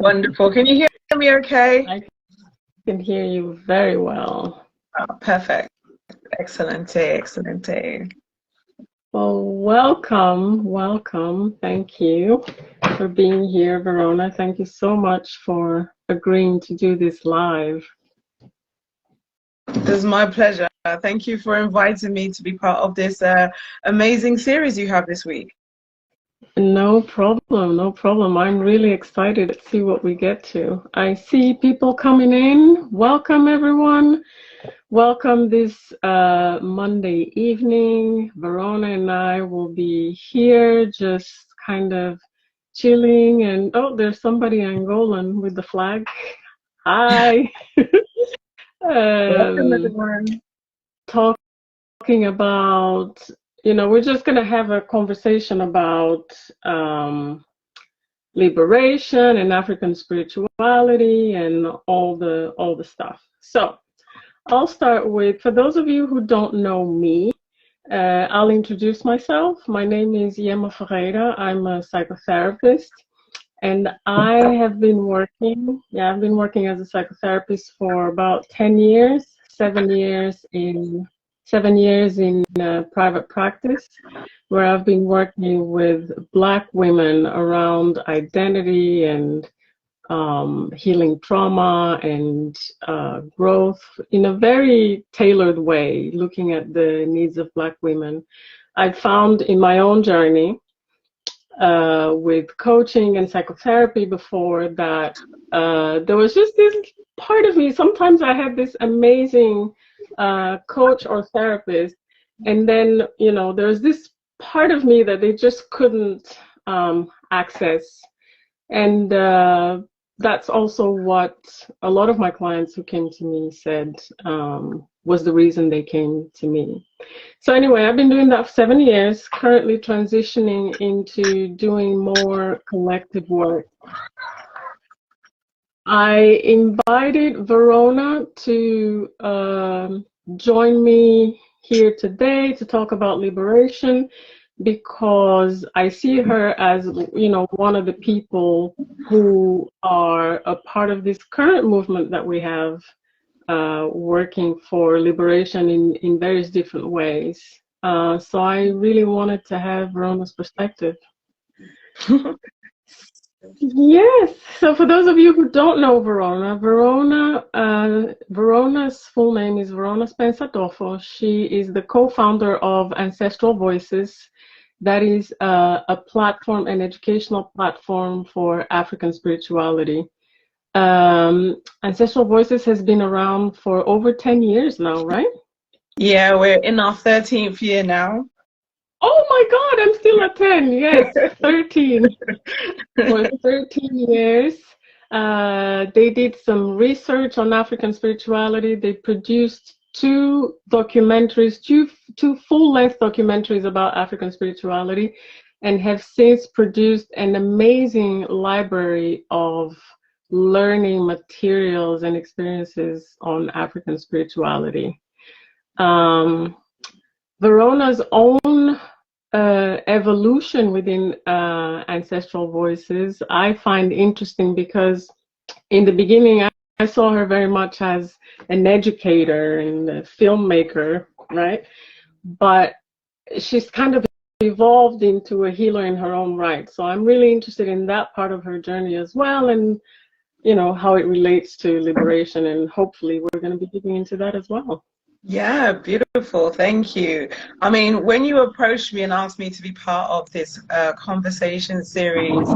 Wonderful. Can you hear me okay? I can hear you very well. Oh, perfect. Excelente, excelente. Well, welcome. Thank you for being here, Verona. Thank you so much for agreeing to do this live. It is my pleasure. Thank you for inviting me to be part of this amazing series you have this week. No problem, no problem. I'm really excited to see what we get to. I see people coming in. Welcome, everyone. Welcome this Monday evening. Verona and I will be here just kind of chilling. And oh, there's somebody Angolan with the flag. Hi. Welcome, everyone. Talking about, we're just going to have a conversation about liberation and African spirituality and all the stuff. So I'll start with, for those of you who don't know me, I'll introduce myself. My name is Yemaya. I'm a psychotherapist, and I have been working, as a psychotherapist for about 10 years, 7 years in private practice, where I've been working with Black women around identity and healing trauma and growth in a very tailored way, looking at the needs of Black women. I found in my own journey with coaching and psychotherapy before that there was just this part of me. Sometimes I had this amazing coach or therapist, and then there's this part of me that they just couldn't access, and that's also what a lot of my clients who came to me said was the reason they came to me. So anyway, I've been doing that for 7 years, currently transitioning into doing more collective work. I invited Verona to join me here today to talk about liberation, because I see her as, one of the people who are a part of this current movement that we have working for liberation in various different ways. So I really wanted to have Verona's perspective. Yes. So for those of you who don't know Verona's full name is Verona Spencer-Doffo. She is the co-founder of Ancestral Voices. That is a platform, an educational platform for African spirituality. Ancestral Voices has been around for over 10 years now, right? Yeah, we're in our 13th year now. Oh my God, I'm still at 10. Yes, 13. For 13 years. They did some research on African spirituality. They produced two documentaries, two full-length documentaries about African spirituality, and have since produced an amazing library of learning materials and experiences on African spirituality. Verona's own evolution within Ancestral Voices I find interesting, because in the beginning I saw her very much as an educator and a filmmaker, right? But she's kind of evolved into a healer in her own right. So I'm really interested in that part of her journey as well, and how it relates to liberation, and hopefully we're going to be digging into that as well. Yeah, beautiful. Thank you. I mean, when you approached me and asked me to be part of this conversation series,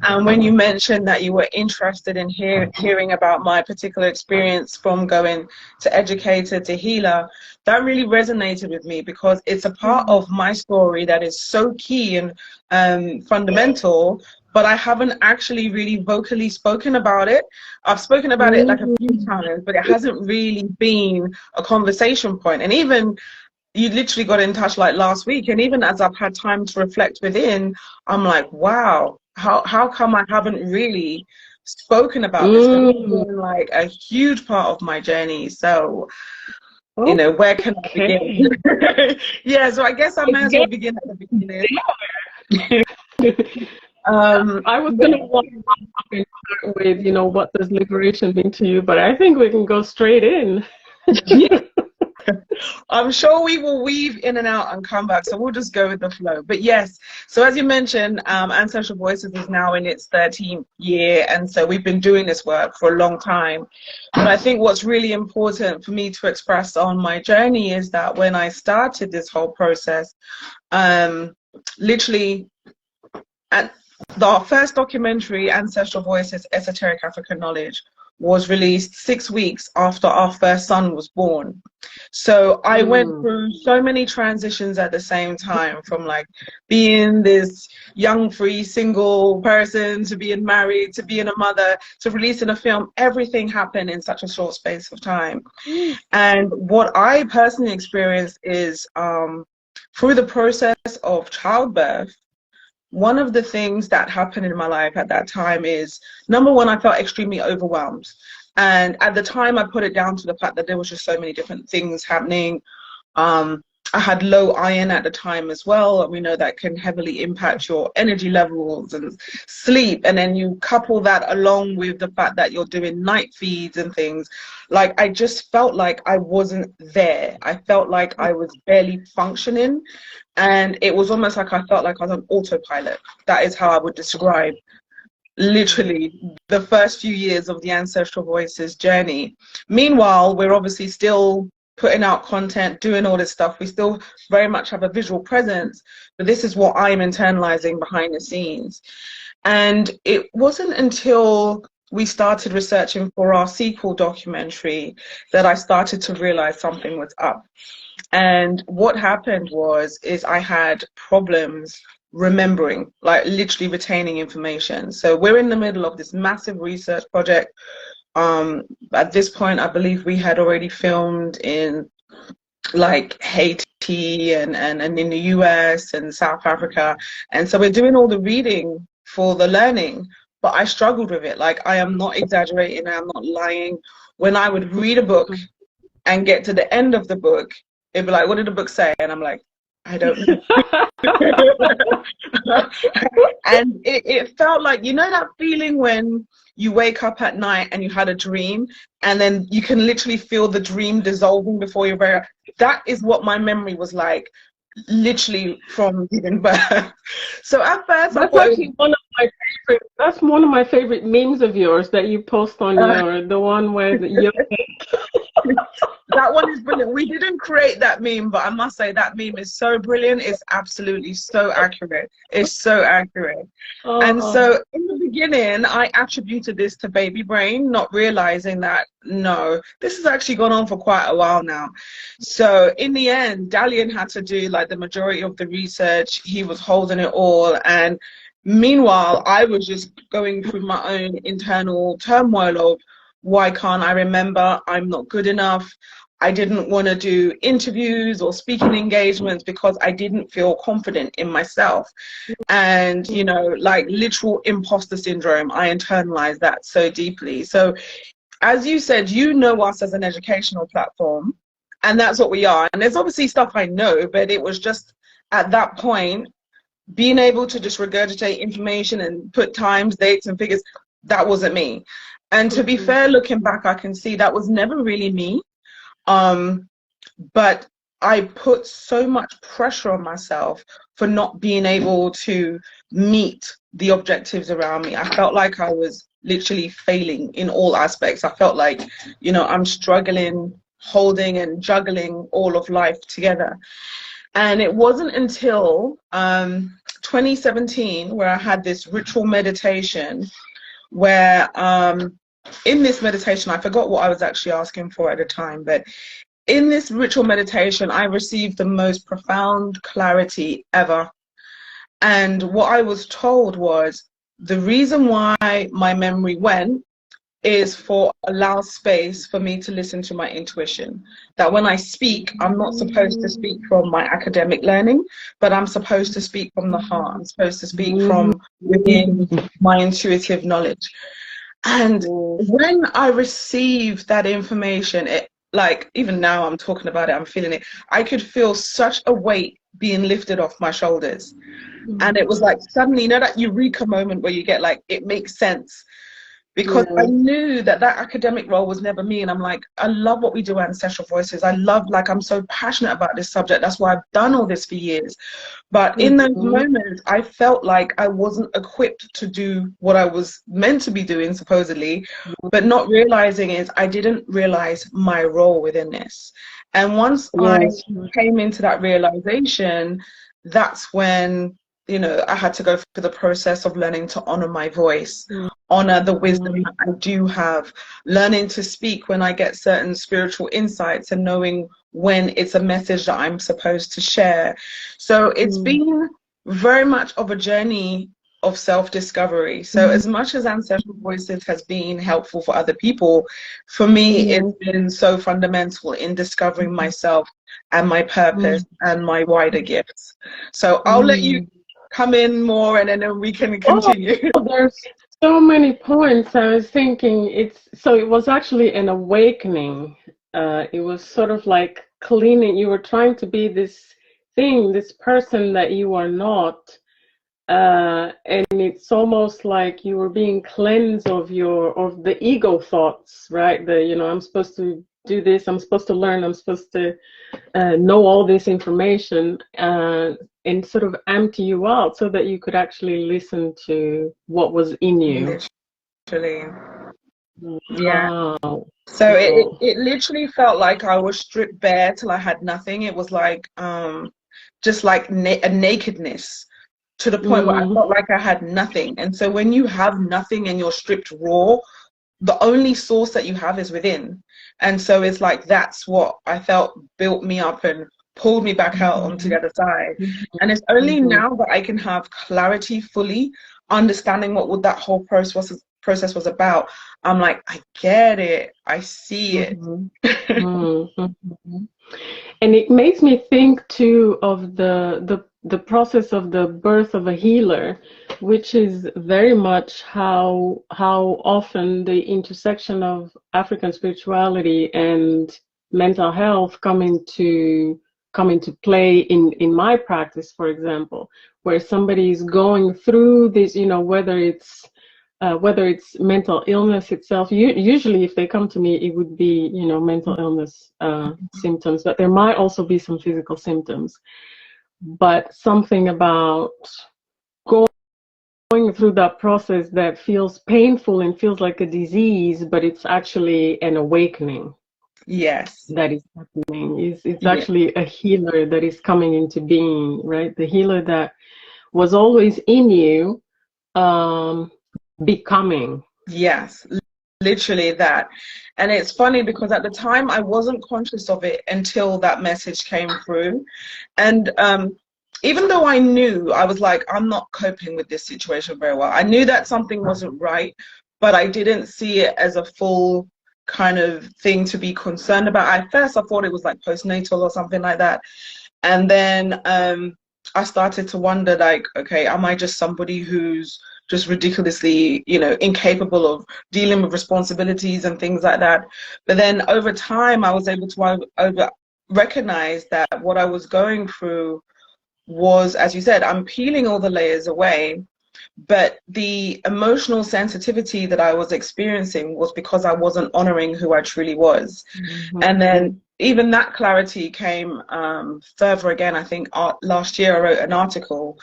and when you mentioned that you were interested in hearing about my particular experience from going to educator to healer, that really resonated with me, because it's a part of my story that is so key and fundamental, but I haven't actually really vocally spoken about it. I've spoken about it like a few times, but it hasn't really been a conversation point. And even you literally got in touch like last week, and even as I've had time to reflect within, I'm like, wow, how come I haven't really spoken about this? Because it's been like a huge part of my journey. So, where can I begin? Yeah, so I guess I may as well begin at the beginning. I was going to start with, you know, what does liberation mean to you? But I think we can go straight in. Yeah. I'm sure we will weave in and out and come back, so we'll just go with the flow. But yes, so as you mentioned, Ancestral Voices is now in its 13th year, and so we've been doing this work for a long time. But I think what's really important for me to express on my journey is that when I started this whole process, literally at the first documentary, Ancestral Voices, Esoteric African Knowledge, was released 6 weeks after our first son was born. So I went through so many transitions at the same time, from like being this young, free, single person to being married, to being a mother, to releasing a film. Everything happened in such a short space of time. And what I personally experienced is through the process of childbirth, one of the things that happened in my life at that time is, number one, I felt extremely overwhelmed. And at the time, I put it down to the fact that there was just so many different things happening. I had low iron at the time as well. And we know that can heavily impact your energy levels and sleep. And then you couple that along with the fact that you're doing night feeds and things. Like, I just felt like I wasn't there. I felt like I was barely functioning. And it was almost like I felt like I was on autopilot. That is how I would describe literally the first few years of the Ancestral Voices journey. Meanwhile, we're obviously still putting out content, doing all this stuff. We still very much have a visual presence, but this is what I'm internalizing behind the scenes. And it wasn't until we started researching for our sequel documentary that I started to realize something was up. And what happened is I had problems remembering, like literally retaining information. So we're in the middle of this massive research project. At this point, I believe we had already filmed in like Haiti and in the US and South Africa. And so we're doing all the reading for the learning, but I struggled with it. Like, I am not exaggerating, I'm not lying. When I would read a book and get to the end of the book, it'd be like, what did the book say? And I'm like, I don't know. And it felt like, you know, that feeling when you wake up at night and you had a dream and then you can literally feel the dream dissolving before your very, that is what my memory was like, literally from giving birth. So at first, that's actually one of my favorite. That's one of my favorite memes of yours that you post on your the one where you're. That one is brilliant. We didn't create that meme, but I must say that meme is so brilliant. It's absolutely so accurate. It's so accurate. And so in the beginning, I attributed this to baby brain, not realizing that, no, this has actually gone on for quite a while now. So in the end, Dalian had to do like the majority of the research. He was holding it all. And meanwhile, I was just going through my own internal turmoil of, why can't I remember? I'm not good enough. I didn't want to do interviews or speaking engagements because I didn't feel confident in myself. And, you know, like literal imposter syndrome, I internalized that so deeply. So as you said, you know us as an educational platform, and that's what we are. And there's obviously stuff I know, but it was just at that point, being able to just regurgitate information and put times, dates, and figures, that wasn't me. And to be fair, looking back, I can see that was never really me. But I put so much pressure on myself for not being able to meet the objectives around me. I felt like I was literally failing in all aspects. I felt like, you know, I'm struggling, holding and juggling all of life together. And it wasn't until 2017 where I had this ritual meditation where in this meditation, I forgot what I was actually asking for at the time, but in this ritual meditation, I received the most profound clarity ever. And what I was told was the reason why my memory went is for allow space for me to listen to my intuition. That when I speak, I'm not supposed to speak from my academic learning, but I'm supposed to speak from the heart. I'm supposed to speak from within my intuitive knowledge. And when I received that information, like even now I'm talking about it, I'm feeling it. I could feel such a weight being lifted off my shoulders. And it was like suddenly, you know, that eureka moment where you get like, it makes sense. Because I Yeah. knew that that academic role was never me. And I'm like, I love what we do at Ancestral Voices. I love, like, I'm so passionate about this subject. That's why I've done all this for years. But in those moments, I felt like I wasn't equipped to do what I was meant to be doing, supposedly, but not realizing is I didn't realize my role within this. And once I Yes. came into that realization, that's when, you know, I had to go through the process of learning to honor my voice, honor the wisdom that I do have, learning to speak when I get certain spiritual insights and knowing when it's a message that I'm supposed to share. So it's been very much of a journey of self-discovery. So as much as Ancestral Voices has been helpful for other people, for me, it's been so fundamental in discovering myself and my purpose and my wider gifts. So I'll let you come in more and then we can continue. Oh, there's so many points. I was thinking it was actually an awakening. It was sort of like cleaning. You were trying to be this thing, this person that you are not. And it's almost like you were being cleansed of the ego thoughts, right? I'm supposed to do this, I'm supposed to learn, I'm supposed to know all this information, and sort of empty you out so that you could actually listen to what was in you. Literally. Yeah. Wow. So it literally felt like I was stripped bare till I had nothing. It was like just like a nakedness, to the point where I felt like I had nothing. And so when you have nothing and you're stripped raw, the only source that you have is within. And so it's like, that's what I felt built me up and pulled me back out onto the other side. And it's only now that I can have clarity fully, understanding what that whole process was about. I'm like, I get it. I see it. And it makes me think too of the process of the birth of a healer, which is very much how often the intersection of African spirituality and mental health come into play in my practice, for example, where somebody is going through this, whether it's mental illness itself. Usually if they come to me, it would be, mental illness symptoms, but there might also be some physical symptoms. But something about going through that process that feels painful and feels like a disease, but it's actually an awakening. Yes. That is happening. It's actually a healer that is coming into being, right? The healer that was always in you, becoming. Yes, literally that. And it's funny because at the time I wasn't conscious of it until that message came through. And even though I knew, I was like, I'm not coping with this situation very well. I knew that something wasn't right, but I didn't see it as a full kind of thing to be concerned about. At first I thought it was like postnatal or something like that. And then I started to wonder, like, okay, am I just somebody who's just ridiculously, incapable of dealing with responsibilities and things like that? But then over time, I was able to recognize that what I was going through was, as you said, I'm peeling all the layers away. But the emotional sensitivity that I was experiencing was because I wasn't honoring who I truly was. And then even that clarity came further again. I think last year I wrote an article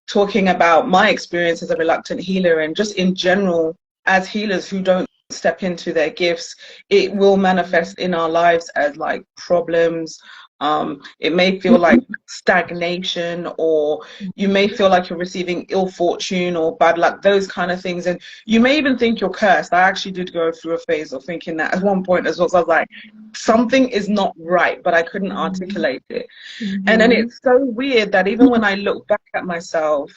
talking about my experience as a reluctant healer, and just in general, as healers who don't step into their gifts, it will manifest in our lives as like problems. It may feel like stagnation, or you may feel like you're receiving ill fortune or bad luck, those kind of things. And you may even think you're cursed. I actually did go through a phase of thinking that at one point as well. So I was like, something is not right, but I couldn't articulate it. And then it's so weird that even when I look back at myself,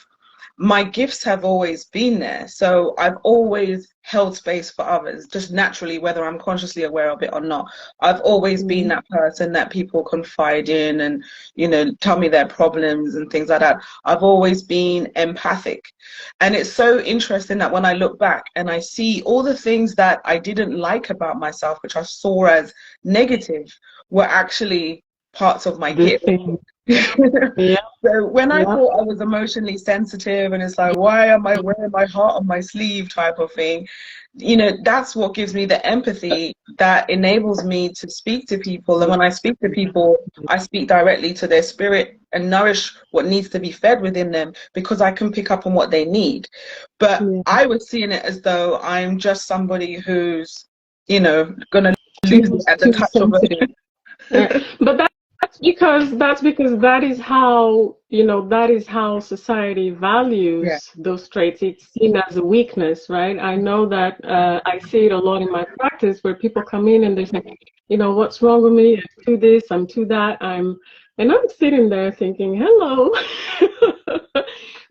my gifts have always been there. So I've always held space for others, just naturally, whether I'm consciously aware of it or not. I've always been that person that people confide in and, you know, tell me their problems and things like that. I've always been empathic. And it's so interesting that when I look back and I see all the things that I didn't like about myself, which I saw as negative, were actually parts of my The gift. thing. Yeah. So when I Yeah. thought I was emotionally sensitive and it's like, why am I wearing my heart on my sleeve type of thing, you know, that's what gives me the empathy that enables me to speak to people. And when I speak to people, I speak directly to their spirit and nourish what needs to be fed within them because I can pick up on what they need. But Yeah. I was seeing it as though I'm just somebody who's, you know, gonna lose it at the Too touch of sensitive. a But that's because that is how, you know, that is how society yeah. values those traits. It's seen as a weakness, right? I know that I see it a lot in my practice where people come in and they say, you know, what's wrong with me? I'm too this, I'm too that, and I'm sitting there thinking, hello.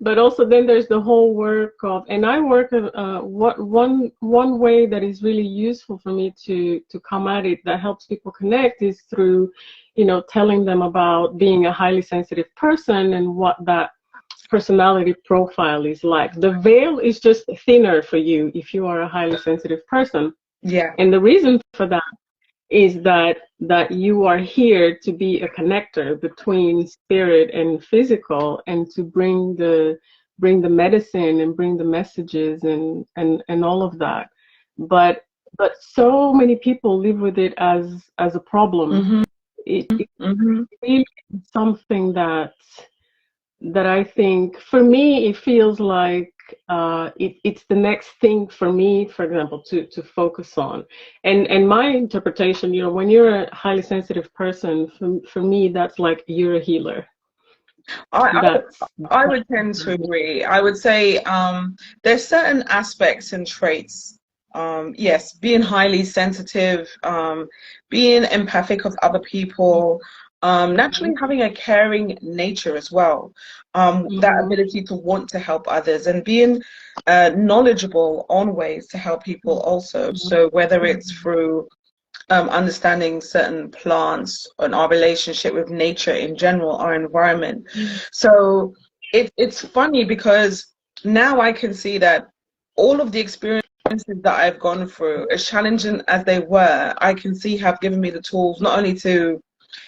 But also then there's the whole work of, and I work one way that is really useful for me to come at it that helps people connect is through, you know, telling them about being a highly sensitive person and what that personality profile is like. The veil is just thinner for you if you are a highly sensitive person. Yeah. And the reason for that is that you are here to be a connector between spirit and physical and to bring the medicine and bring the messages and all of that. But so many people live with it as a problem. Mm-hmm. It Mm-hmm. really is something that I think, for me, it feels like it's the next thing for me, for example, to focus on. And my interpretation, you know, when you're a highly sensitive person, for me, that's like you're a healer. I, That's I would tend to agree. I would say there's certain aspects and traits. Yes, being highly sensitive, being empathic of other people, naturally having a caring nature as well. That ability to want to help others and being knowledgeable on ways to help people also. So whether it's through understanding certain plants and our relationship with nature in general, our environment. So it's funny because now I can see that all of the experiences that I've gone through, as challenging as they were, I can see have given me the tools not only to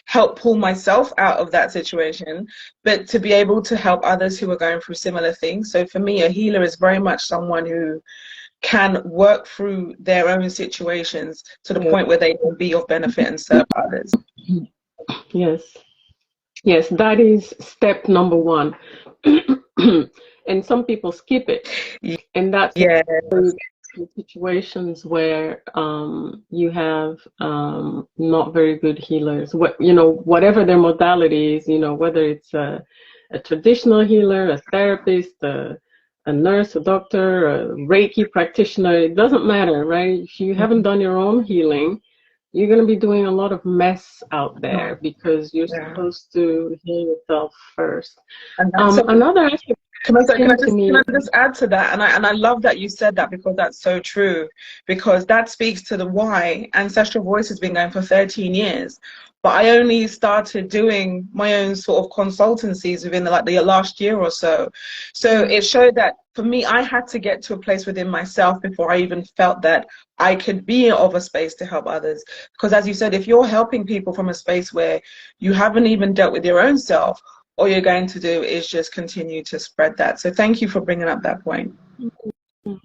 help pull myself out of that situation, but to be able to help others who are going through similar things. So for me, a healer is very much someone who can work through their own situations to the point where they can be of benefit and serve others. yes, yes, that is step number one. And some people skip it, and that's Yeah, in situations where you have not very good healers. What, you know, whatever their modality is, you know, whether it's a traditional healer, a therapist, a nurse, a doctor, a Reiki practitioner, it doesn't matter, right? If you haven't done your own healing, you're going to be doing a lot of mess out there because you're yeah. supposed to heal yourself first. And that's so Another aspect that came to can me. I just add to that? And I love that you said that because that's so true. Because that speaks to the why Ancestral Voice has been going for 13 years. But I only started doing my own sort of consultancies within the last year or so. So it showed that for me, I had to get to a place within myself before I even felt that I could be of a space to help others. Because as you said, if you're helping people from a space where you haven't even dealt with your own self, all you're going to do is just continue to spread that. So thank you for bringing up that point.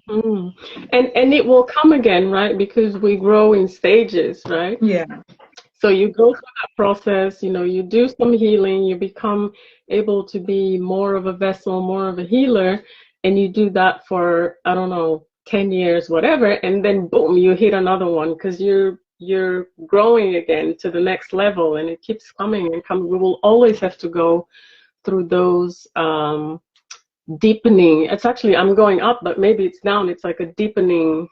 Mm. And it will come again, right? Because we grow in stages, right? Yeah. So you go through that process, you know, you do some healing, you become able to be more of a vessel, more of a healer, and you do that for, I don't know, 10 years, whatever, and then boom, you hit another one because you're growing again to the next level, and it keeps coming and coming. We will always have to go through those deepening. It's actually, I'm going up, but maybe it's down. It's like a deepening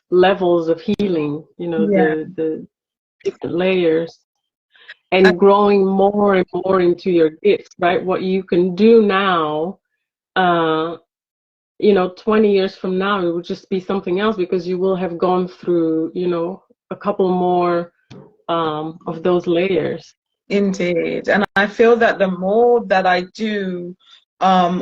levels of healing, you know, Yeah. the different layers, and growing more and more into your gifts, right? What you can do now you know, 20 years from now, it would just be something else because you will have gone through, you know, a couple more of those layers. Indeed. And I feel that the more that I do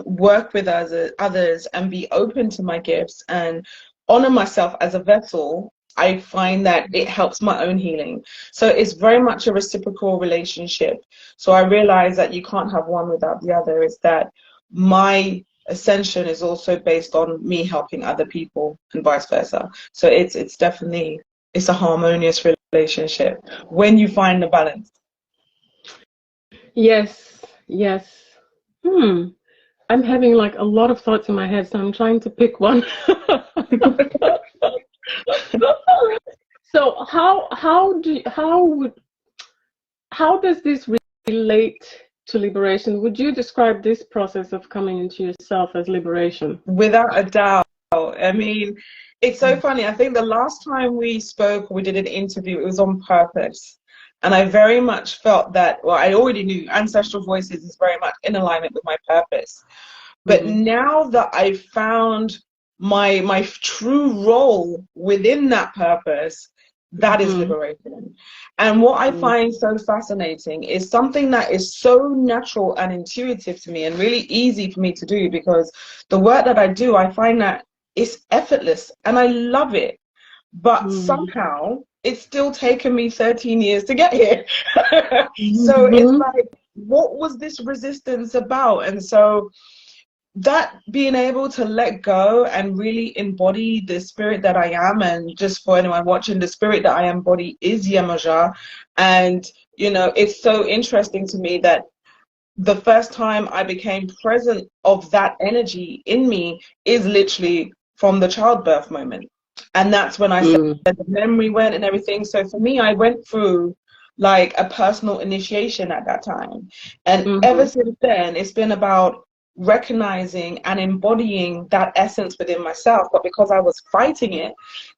work with others and be open to my gifts and honor myself as a vessel, I find that it helps my own healing. So it's very much a reciprocal relationship. So I realize that you can't have one without the other. It's that my ascension is also based on me helping other people and vice versa. So it's definitely it's a harmonious relationship when you find the balance. Yes, yes. I'm having like a lot of thoughts in my head, so I'm trying to pick one. So how does this relate to liberation? Would you describe this process of coming into yourself as liberation? Without a doubt. I mean, it's so funny. I think the last time we spoke, we did an interview, it was on purpose. And I very much felt that, well, I already knew Ancestral Voices is very much in alignment with my purpose. But now that I've found my true role within that purpose, that is liberation. And what I find so fascinating is something that is so natural and intuitive to me and really easy for me to do, because the work that I do, I find that it's effortless and I love it. But somehow it's still taken me 13 years to get here. So it's like, what was this resistance about? And so that being able to let go and really embody the spirit that I am, and just for anyone watching, the spirit that I embody is Yemaya. And you know, it's so interesting to me that the first time I became present of that energy in me is literally from the childbirth moment. And that's when I said the memory went and everything. So for me, I went through like a personal initiation at that time. And ever since then, it's been about recognizing and embodying that essence within myself. But because I was fighting it,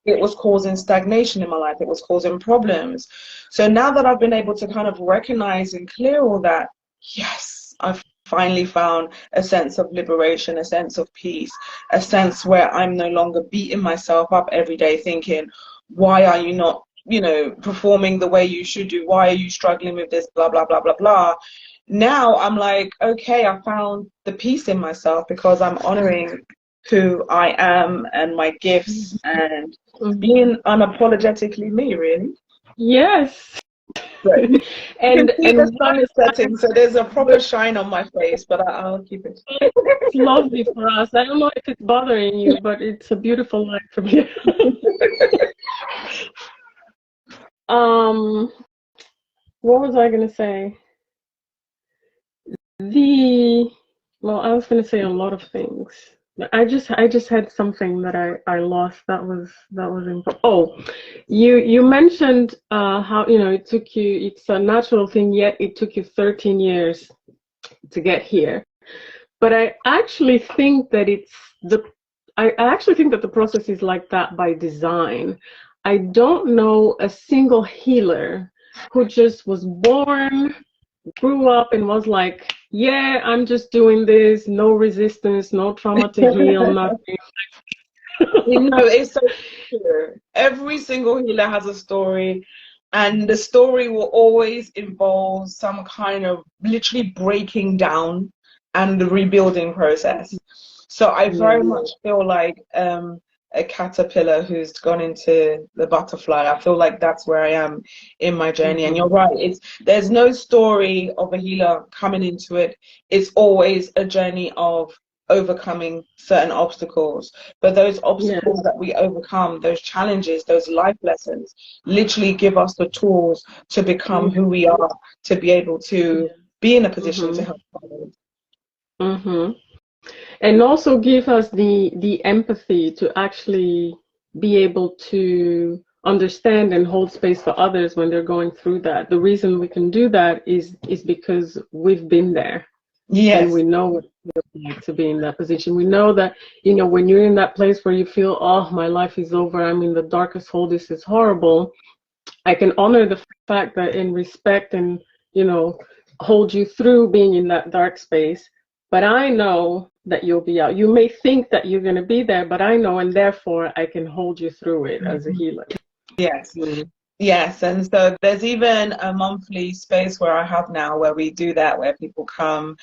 it was causing stagnation in my life. It was causing problems. So now that I've been able to kind of recognize and clear all that, yes, I've finally found a sense of liberation, a sense of peace, a sense where I'm no longer beating myself up every day thinking, why are you not, you know, performing the way you should do? Why are you struggling with this? Blah, blah, blah, blah, blah. Now I'm like, okay, I found the peace in myself because I'm honoring who I am and my gifts and being unapologetically me, really. Yes. Right. and The sun is setting, so there's a proper shine on my face, but I'll keep it. It's lovely for us. I don't know if it's bothering you, but it's a beautiful light for me. What was I gonna say? Well, I was gonna say a lot of things. I just had something that I lost. That was important. Oh, you mentioned how, you know, it took you, it's a natural thing, yet it took you 13 years to get here. But I actually think that I actually think that the process is like that by design. I don't know a single healer who just was born, grew up, and was like, yeah, I'm just doing this, no resistance, no trauma to heal, nothing. You know, it's so true. Every single healer has a story, and the story will always involve some kind of literally breaking down and the rebuilding process. So I very much feel like a caterpillar who's gone into the butterfly. I feel like that's where I am in my journey. And you're right, there's no story of a healer coming into it. It's always a journey of overcoming certain obstacles. But those obstacles that we overcome, those challenges, those life lessons, literally give us the tools to become who we are, to be able to be in a position to help others. And also give us the empathy to actually be able to understand and hold space for others when they're going through that. The reason we can do that is because we've been there. Yes. And we know what it feels like to be in that position. We know that, you know, when you're in that place where you feel, oh, my life is over, I'm in the darkest hole, this is horrible, I can honor the fact that in respect and, you know, hold you through being in that dark space. But I know that you'll be out. You may think that you're going to be there, but I know, and therefore I can hold you through it as a healer. Yes. Mm. Yes, and so there's even a monthly space where I have now where we do that, where people come,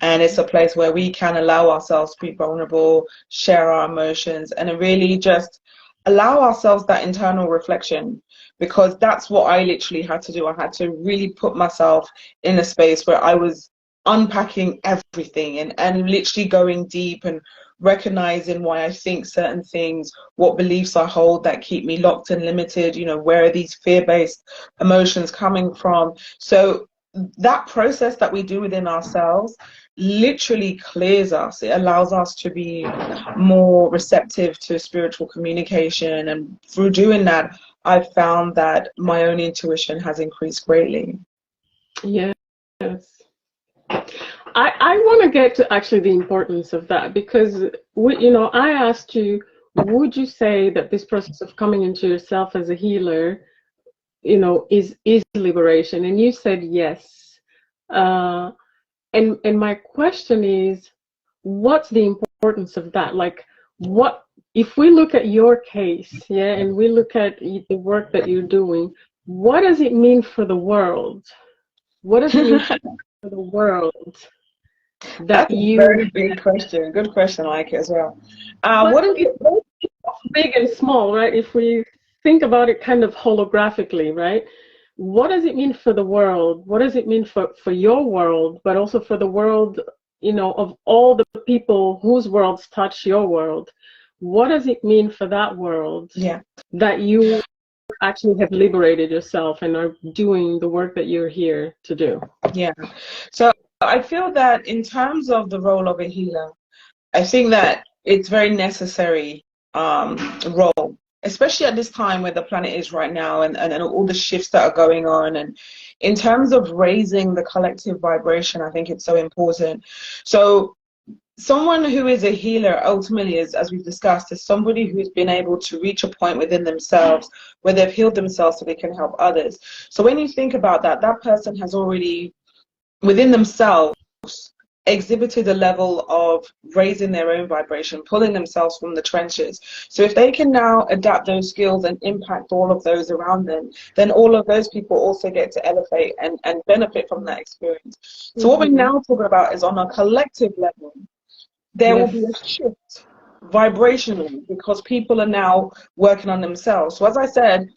and it's a place where we can allow ourselves to be vulnerable, share our emotions, and really just allow ourselves that internal reflection, because that's what I literally had to do. I had to really put myself in a space where I was unpacking everything and literally going deep and recognizing why I think certain things, what beliefs I hold that keep me locked and limited, you know, where are these fear-based emotions coming from? So that process that we do within ourselves literally clears us. It allows us to be more receptive to spiritual communication. And through doing that, I've found that my own intuition has increased greatly. Yes. I want to get to actually the importance of that, because I asked you, would you say that this process of coming into yourself as a healer, is liberation? And you said yes. And my question is, what's the importance of that? Like, what if we look at your case, yeah, and we look at the work that you're doing, what does it mean for the world? What does it mean for the world that That's a you, very big question. Good question, I like it as well. but What is it? it's big and small, right? If we think about it kind of holographically, right? What does it mean for the world? What does it mean for your world, but also for the world, of all the people whose worlds touch your world? What does it mean for that world Yeah. that you actually have liberated yourself and are doing the work that you're here to do? Yeah. So I feel that in terms of the role of a healer, I think that it's very necessary role, especially at this time where the planet is right now, and all the shifts that are going on. And in terms of raising the collective vibration, I think it's so important. So someone who is a healer ultimately is, as we've discussed, is somebody who's been able to reach a point within themselves where they've healed themselves so they can help others. So when you think about that, that person has already within themselves exhibited a level of raising their own vibration, pulling themselves from the trenches. So if they can now adapt those skills and impact all of those around them, then all of those people also get to elevate and benefit from that experience. So what we're now talking about is on a collective level, there will Yes. be a shift vibrationally because people are now working on themselves. So as I said,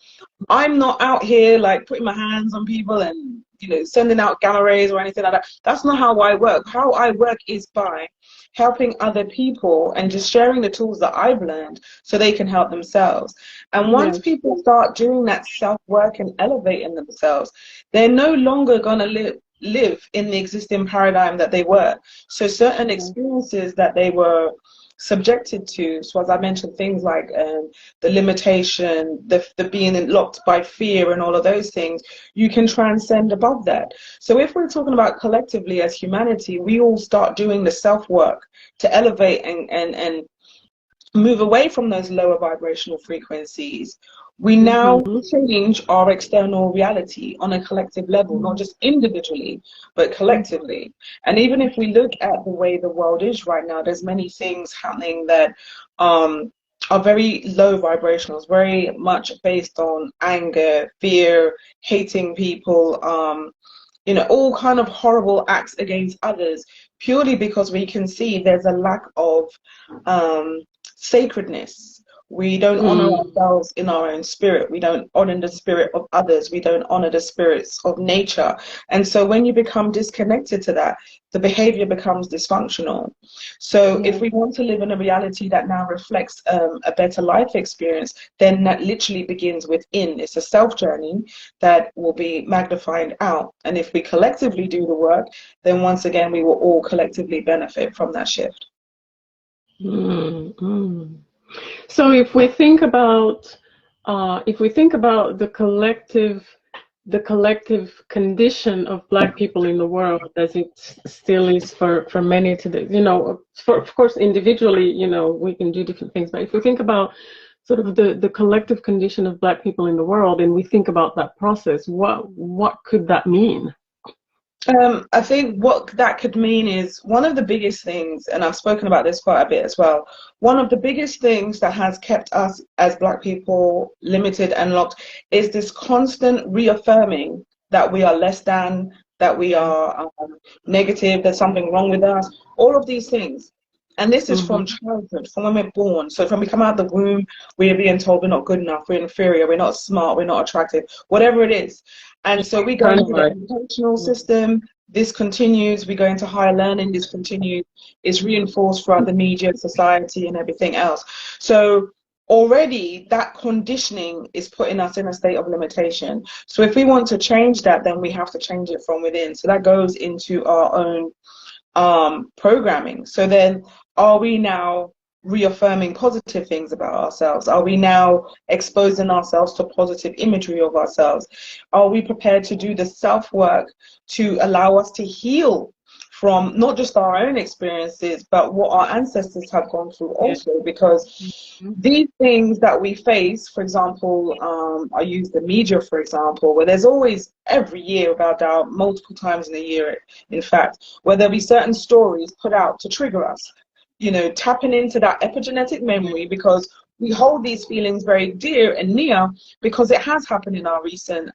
I'm not out here like putting my hands on people and sending out gamma rays or anything like that. That's not how I work. How I work is by helping other people and just sharing the tools that I've learned so they can help themselves. And once Yes. people start doing that self-work and elevating themselves, they're no longer going to live in the existing paradigm that they were. So certain experiences that they were subjected to, so as I mentioned, things like the limitation, the being locked by fear and all of those things, you can transcend above that. So if we're talking about collectively as humanity, we all start doing the self-work to elevate and move away from those lower vibrational frequencies. We now change our external reality on a collective level, not just individually, but collectively. And even if we look at the way the world is right now, there's many things happening that are very low vibrationals, very much based on anger, fear, hating people, all kind of horrible acts against others, purely because we can see there's a lack of sacredness. We don't honor ourselves in our own spirit. We don't honor the spirit of others. We don't honor the spirits of nature. And so when you become disconnected to that, the behavior becomes dysfunctional. So if we want to live in a reality that now reflects a better life experience, then that literally begins within. It's a self journey that will be magnified out. And if we collectively do the work, then once again, we will all collectively benefit from that shift. So if we think about the collective condition of Black people in the world, as it still is for many today, of course individually, we can do different things, but if we think about sort of the collective condition of Black people in the world, and we think about that process, what could that mean? I think what that could mean is one of the biggest things, and I've spoken about this quite a bit as well. One of the biggest things that has kept us as Black people limited and locked is this constant reaffirming that we are less than, that we are negative, there's something wrong with us, all of these things. And this is from Mm-hmm. childhood, from when we're born. So from we come out of the womb, we're being told we're not good enough, we're inferior, we're not smart, we're not attractive, whatever it is. And so we go into the Right. educational system, this continues, we go into higher learning, this continues, it's reinforced throughout the media, society, and everything else. So already that conditioning is putting us in a state of limitation. So if we want to change that, then we have to change it from within. So that goes into our own programming. So then, are we now reaffirming positive things about ourselves? Are we now exposing ourselves to positive imagery of ourselves? Are we prepared to do the self work to allow us to heal from not just our own experiences, but what our ancestors have gone through Yeah. also? Because these things that we face, for example, I use the media, for example, where there's always every year, without doubt, multiple times in a year, in fact, where there'll be certain stories put out to trigger us, you know, tapping into that epigenetic memory, because we hold these feelings very dear and near because it has happened in our recent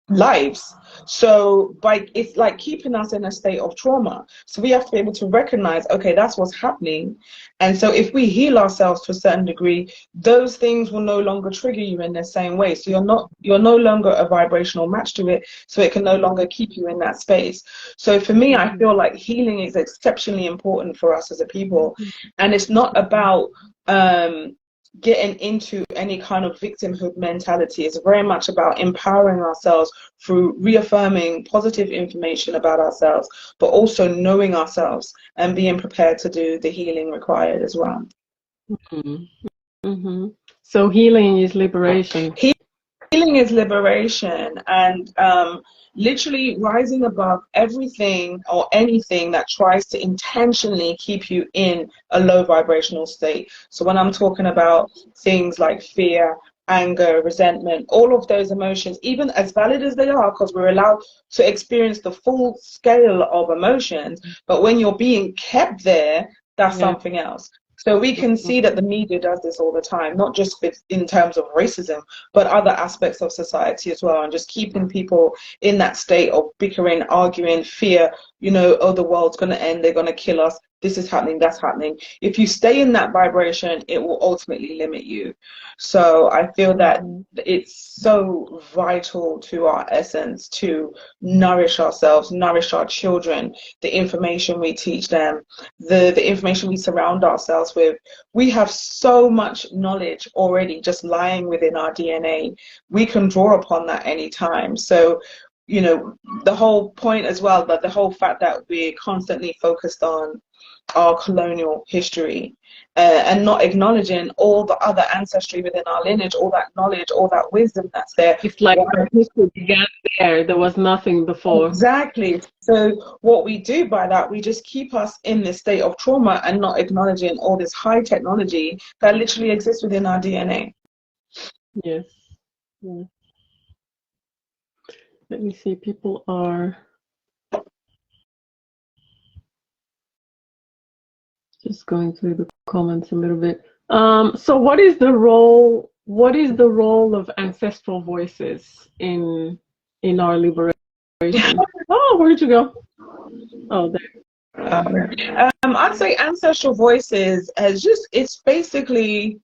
lives. So by it's like keeping us in a state of trauma. So we have to be able to recognize, okay, that's what's happening. And so if we heal ourselves to a certain degree, those things will no longer trigger you in the same way. So you're no longer a vibrational match to it. So it can no longer keep you in that space. So for me, I feel like healing is exceptionally important for us as a people. And it's not about getting into any kind of victimhood mentality. It's very much about empowering ourselves through reaffirming positive information about ourselves, but also knowing ourselves and being prepared to do the healing required as well. Mm-hmm. Mm-hmm. So healing is liberation. Healing is liberation, and literally rising above everything or anything that tries to intentionally keep you in a low vibrational state. So when I'm talking about things like fear, anger, resentment, all of those emotions, even as valid as they are, because we're allowed to experience the full scale of emotions, but when you're being kept there, that's Yeah. something else. So we can see that the media does this all the time, not just in terms of racism, but other aspects of society as well, and just keeping people in that state of bickering, arguing, fear, you know, oh, the world's going to end, they're going to kill us, this is happening, that's happening. If you stay in that vibration, it will ultimately limit you. So I feel that it's so vital to our essence to nourish ourselves, nourish our children, the information we teach them, the information we surround ourselves with. We have so much knowledge already just lying within our DNA. We can draw upon that anytime. So, you know, the whole point as well, but the whole fact that we're constantly focused on our colonial history and not acknowledging all the other ancestry within our lineage, all that knowledge, all that wisdom that's there. It's like our history began there. There was nothing before. Exactly. So what we do by that, we just keep us in this state of trauma and not acknowledging all this high technology that literally exists within our DNA. Yes. Yeah. Let me see. People are just going through the comments a little bit. So what is the role? What is the role of ancestral voices in our liberation? Oh, where'd you go? Oh, there. I'd say ancestral voices as just, it's basically,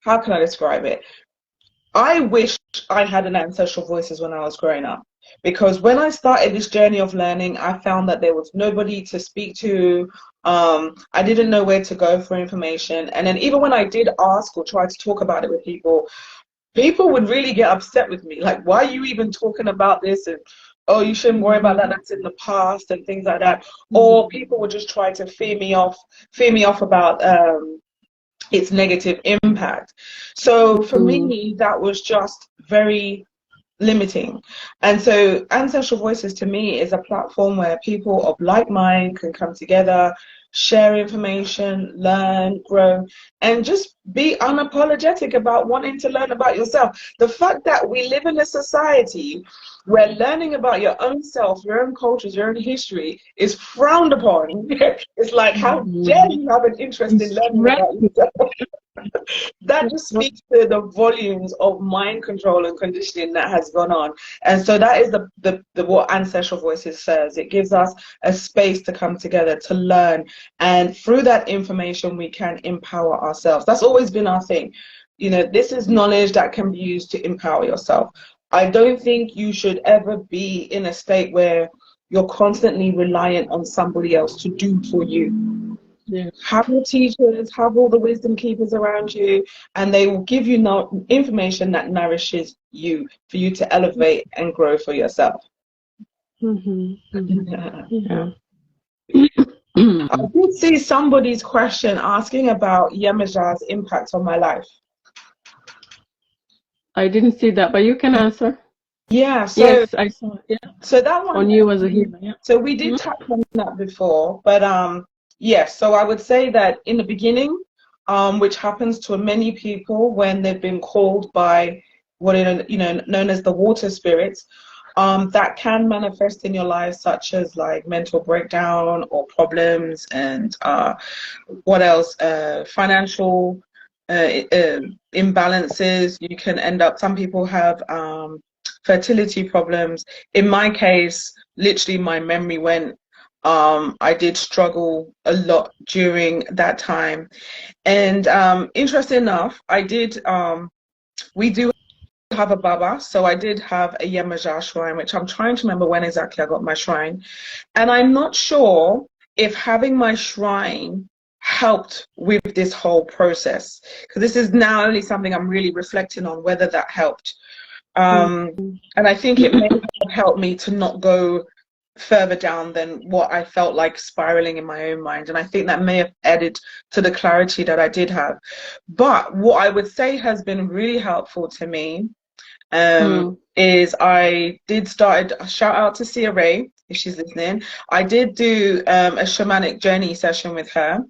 how can I describe it? I wish I had an ancestral voices when I was growing up, because when I started this journey of learning, I found that there was nobody to speak to. I didn't know where to go for information. And then even when I did ask or try to talk about it with people, people would really get upset with me. Like, why are you even talking about this? And, oh, you shouldn't worry about that. That's in the past and things like that. Or people would just try to fear me off about its negative impact. So for me, that was just very limiting. And so Ancestral Voices to me is a platform where people of like mind can come together, share information, learn, grow, and just be unapologetic about wanting to learn about yourself. The fact that we live in a society where learning about your own self, your own cultures, your own history is frowned upon. It's like, how dare you have an interest in learning about yourself? That just speaks to the volumes of mind control and conditioning that has gone on. And so that is the what Ancestral Voices says. It gives us a space to come together, to learn, and through that information we can empower ourselves. That's always been our thing. You know, this is knowledge that can be used to empower yourself. I don't think you should ever be in a state where you're constantly reliant on somebody else to do for you. Yeah. Have your teachers, have all the wisdom keepers around you, and they will give you information that nourishes you for you to elevate and grow for yourself. Yeah. I did see somebody's question asking about Yemaja's impact on my life. I didn't see that, but you can answer. Yeah, so yes, I saw it. Yeah. So that one on you as a healer. Yeah. So we did touch on that before, but yes. So I would say that in the beginning, which happens to many people when they've been called by what known as the water spirits, that can manifest in your life, such as like mental breakdown or problems, and what else? Financial imbalances. You can end up. Some people have fertility problems. In my case, literally my memory went. I did struggle a lot during that time, and interesting enough, we do have a Baba, so I did have a Yemaja shrine, which I'm trying to remember when exactly I got my shrine, and I'm not sure if having my shrine helped with this whole process, because this is now only something I'm really reflecting on, whether that helped. And I think it may have helped me to not go further down than what I felt like spiraling in my own mind. And I think that may have added to the clarity that I did have. But what I would say has been really helpful to me is I did start, a shout out to Sia Ray, if she's listening. I did do a shamanic journey session with her.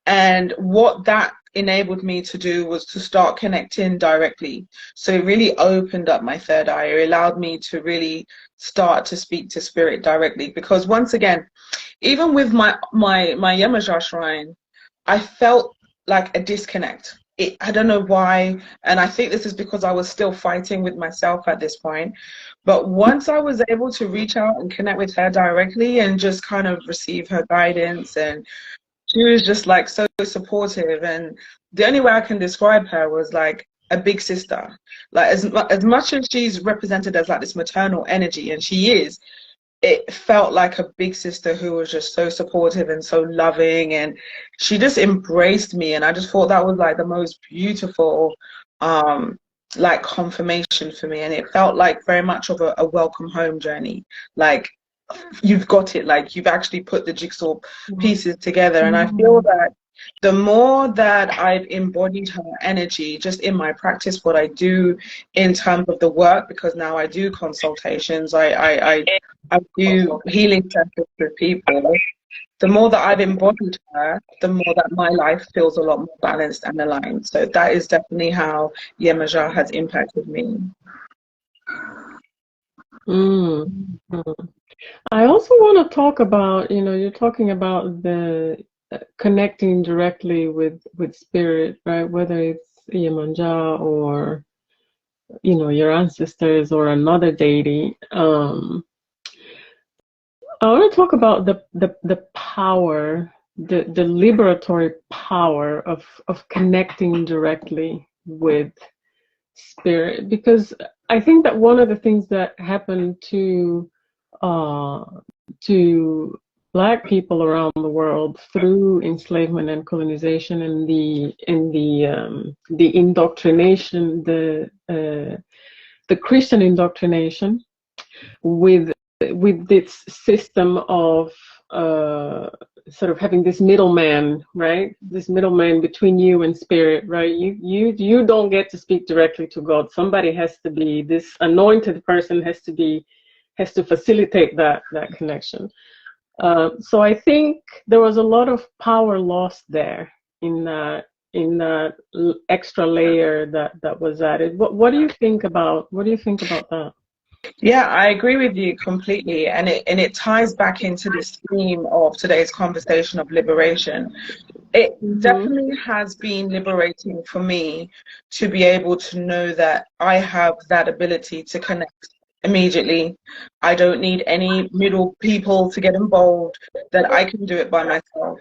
And what that enabled me to do was to start connecting directly. So it really opened up my third eye. It allowed me to really start to speak to spirit directly, because once again, even with my Yemaja shrine, I felt like a disconnect. I don't know why, and I think this is because I was still fighting with myself at this point. But once I was able to reach out and connect with her directly and just kind of receive her guidance, and she was just like so supportive, and the only way I can describe her was like a big sister. Like as much as she's represented as like this maternal energy, and she is, it felt like a big sister who was just so supportive and so loving, and she just embraced me, and I just thought that was like the most beautiful like confirmation for me, and it felt like very much of a welcome home journey. Like, you've got it, like you've actually put the jigsaw pieces together. And I feel that the more that I've embodied her energy just in my practice, what I do in terms of the work, because now I do consultations, I do healing sessions with people, the more that I've embodied her, the more that my life feels a lot more balanced and aligned. So that is definitely how Yemaja has impacted me. I also want to talk about, you're talking about the connecting directly with spirit, right? Whether it's Yemanja or, your ancestors or another deity. I want to talk about the power, the liberatory power of connecting directly with spirit, because I think that one of the things that happened to Black people around the world through enslavement and colonization and the indoctrination, the Christian indoctrination with this system of sort of having this middleman, right? This middleman between you and spirit, right? You don't get to speak directly to God. Somebody has to be, this anointed person has to facilitate that connection. So I think there was a lot of power lost there in that extra layer that was added. What do you think about that? Yeah, I agree with you completely, and it ties back into this theme of today's conversation of liberation. It Mm-hmm. definitely has been liberating for me to be able to know that I have that ability to connect immediately. I don't need any middle people to get involved, that I can do it by myself.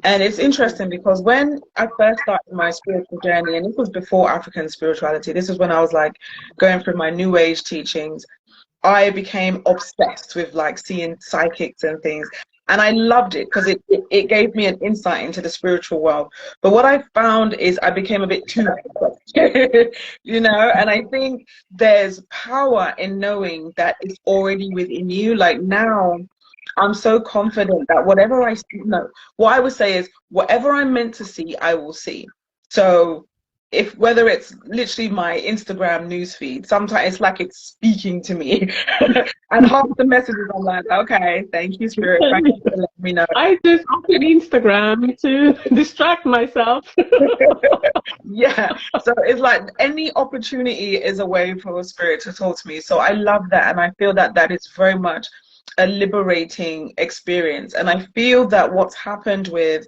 And it's interesting because when I first started my spiritual journey, and this was before African spirituality, this is when I was like going through my new age teachings. I became obsessed with like seeing psychics and things. And I loved it because it gave me an insight into the spiritual world. But what I found is I became a bit too obsessed, you know, and I think there's power in knowing that it's already within you. Like now, I'm so confident that whatever I see, no, what I would say is whatever I'm meant to see, I will see. So if whether it's literally my Instagram newsfeed, sometimes it's like it's speaking to me. And half the messages I'm like, okay, thank you, Spirit, thank you for letting me know. I just open Instagram to distract myself. Yeah. So it's like any opportunity is a way for a spirit to talk to me. So I love that. And I feel that that is very much a liberating experience. And I feel that what's happened with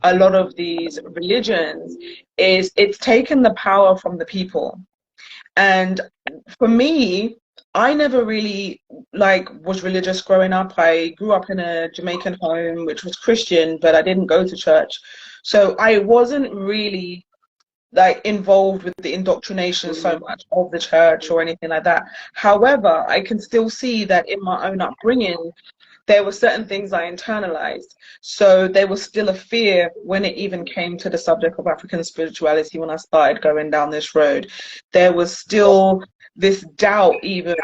a lot of these religions is it's taken the power from the people. And for me, I never really like was religious growing up. I grew up in a Jamaican home which was Christian, but I didn't go to church. So I wasn't really like involved with the indoctrination so much of the church or anything like that. However, I can still see that in my own upbringing, there were certain things I internalized. So there was still a fear when it even came to the subject of African spirituality when I started going down this road. There was still this doubt even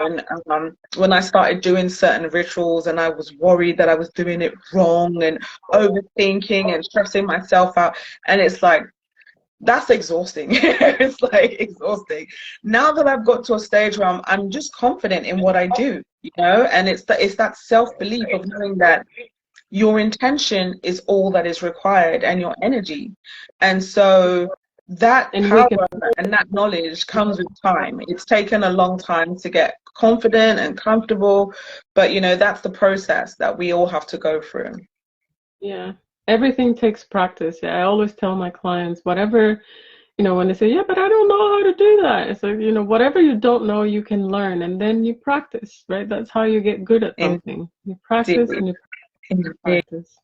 when I started doing certain rituals, and I was worried that I was doing it wrong and overthinking and stressing myself out. And it's like, that's exhausting. It's like exhausting. Now that I've got to a stage where I'm just confident in what I do, you know, and it's that self-belief of knowing that your intention is all that is required and your energy. And so that And we power can, and that knowledge comes with time. It's taken a long time to get confident and comfortable, but you know, that's the process that we all have to go through. yeah, everything takes practice. Yeah, I always tell my clients, whatever, when they say, yeah, but I don't know how to do that. So, whatever you don't know, you can learn, and then you practice, right? That's how you get good at something. You practice Indeed. and you Indeed. practice.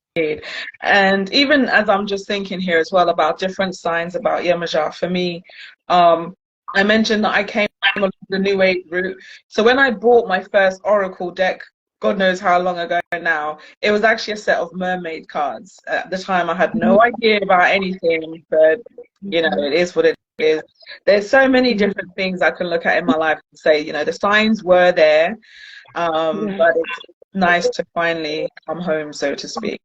And even as I'm just thinking here as well about different signs about Yemaya, for me, I mentioned that I came along the New Age route. So when I bought my first Oracle deck, God knows how long ago now, it was actually a set of mermaid cards. At the time, I had no idea about anything, but you know, it is what it is. There's so many different things I can look at in my life and say, you know, the signs were there, Yeah. but it's nice to finally come home, so to speak.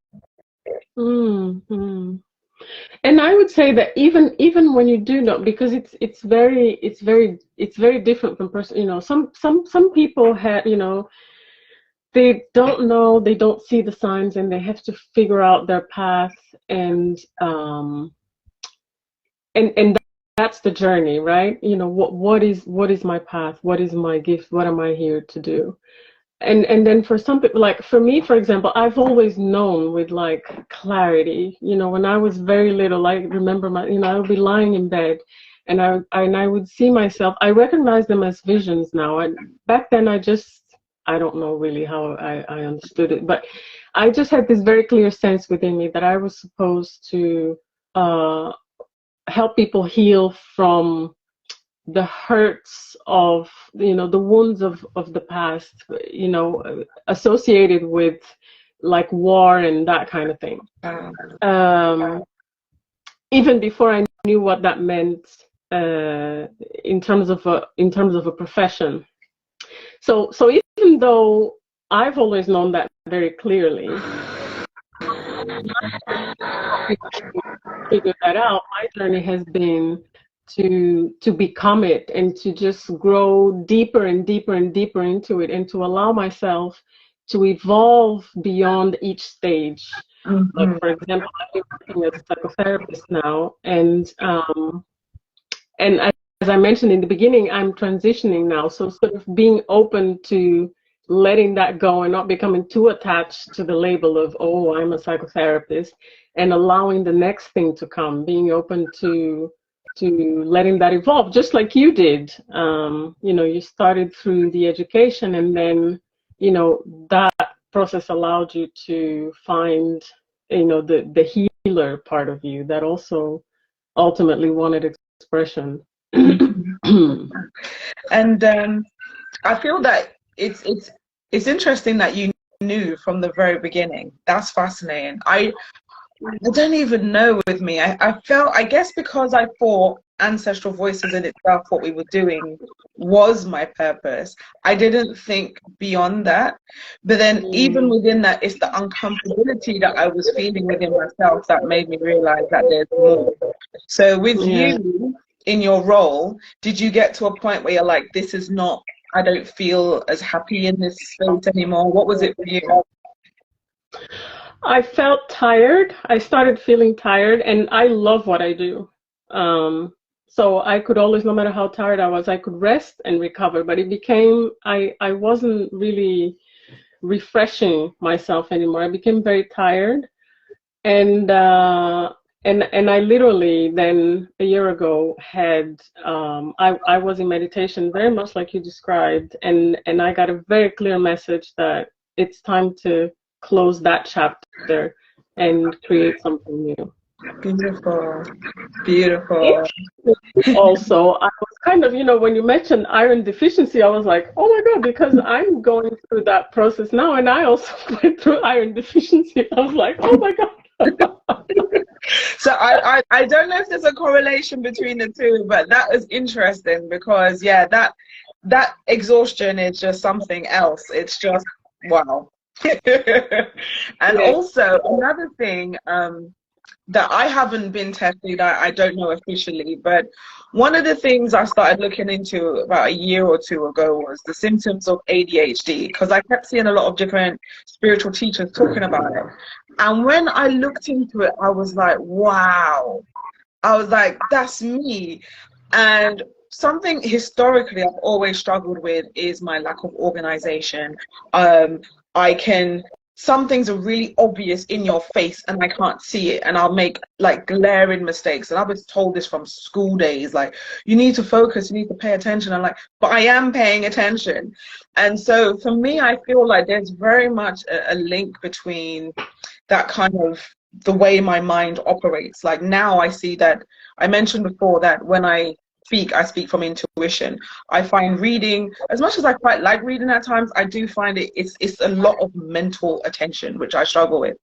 Mm-hmm. And I would say that even when you do know, because it's very different from person. Some people have, they don't know, they don't see the signs, and they have to figure out their path, and that's the journey, right? What is my path? What is my gift? What am I here to do? And then for some people, like for me, for example, I've always known with like clarity. When I was very little, I remember I would be lying in bed, and I would see myself. I recognize them as visions now. And back then, I don't know really how I understood it, but I just had this very clear sense within me that I was supposed to help people heal from the hurts of the wounds of the past, associated with like war and that kind of thing. um, Even before I knew what that meant in terms of a profession. So even though I've always known that very clearly, figure that out, my journey has been to become it, and to just grow deeper and deeper and deeper into it, and to allow myself to evolve beyond each stage. Like, Mm-hmm. for example, I'm working as a psychotherapist now, and as I mentioned in the beginning, I'm transitioning now. So sort of being open to letting that go and not becoming too attached to the label of, oh, I'm a psychotherapist, and allowing the next thing to come, being open to letting that evolve, just like you did. You started through the education, and then, that process allowed you to find, the healer part of you that also ultimately wanted expression. And I feel that it's interesting that you knew from the very beginning. That's fascinating. I don't even know with me. I felt, I guess because I thought Ancestral Voices in itself, what we were doing was my purpose. I didn't think beyond that. But then even within that, it's the uncomfortability that I was feeling within myself that made me realize that there's more. So with Yeah. you in your role, did you get to a point where you're like, this is not, I don't feel as happy in this space anymore? What was it for you? I felt tired. I started feeling tired, and I love what I do. So I could always, no matter how tired I was, I could rest and recover. But it became, I wasn't really refreshing myself anymore. I became very tired, and I literally then a year ago had I was in meditation very much like you described, and I got a very clear message that it's time to close that chapter and create something new. Beautiful, beautiful. Also, I was kind of, when you mentioned iron deficiency, I was like, oh my God, because I'm going through that process now, and I also went through iron deficiency. I was like, oh my God. So I don't know if there's a correlation between the two, but that is interesting because yeah, that exhaustion is just something else. It's just wow. And Yeah. also another thing that I haven't been tested, I don't know officially, but one of the things I started looking into about a year or two ago was the symptoms of ADHD, because I kept seeing a lot of different spiritual teachers talking about it. And when I looked into it, I was like, wow. I was like, that's me. And something historically I've always struggled with is my lack of organization. I can, some things are really obvious in your face and I can't see it, and I'll make like glaring mistakes. And I was told this from school days, like, you need to focus, you need to pay attention. I'm like, but I am paying attention. And so for me, I feel like there's very much a link between that kind of the way my mind operates. Like now I see that, I mentioned before that when I speak from intuition. I find reading, as much as I quite like reading at times, I do find it's a lot of mental attention, which I struggle with.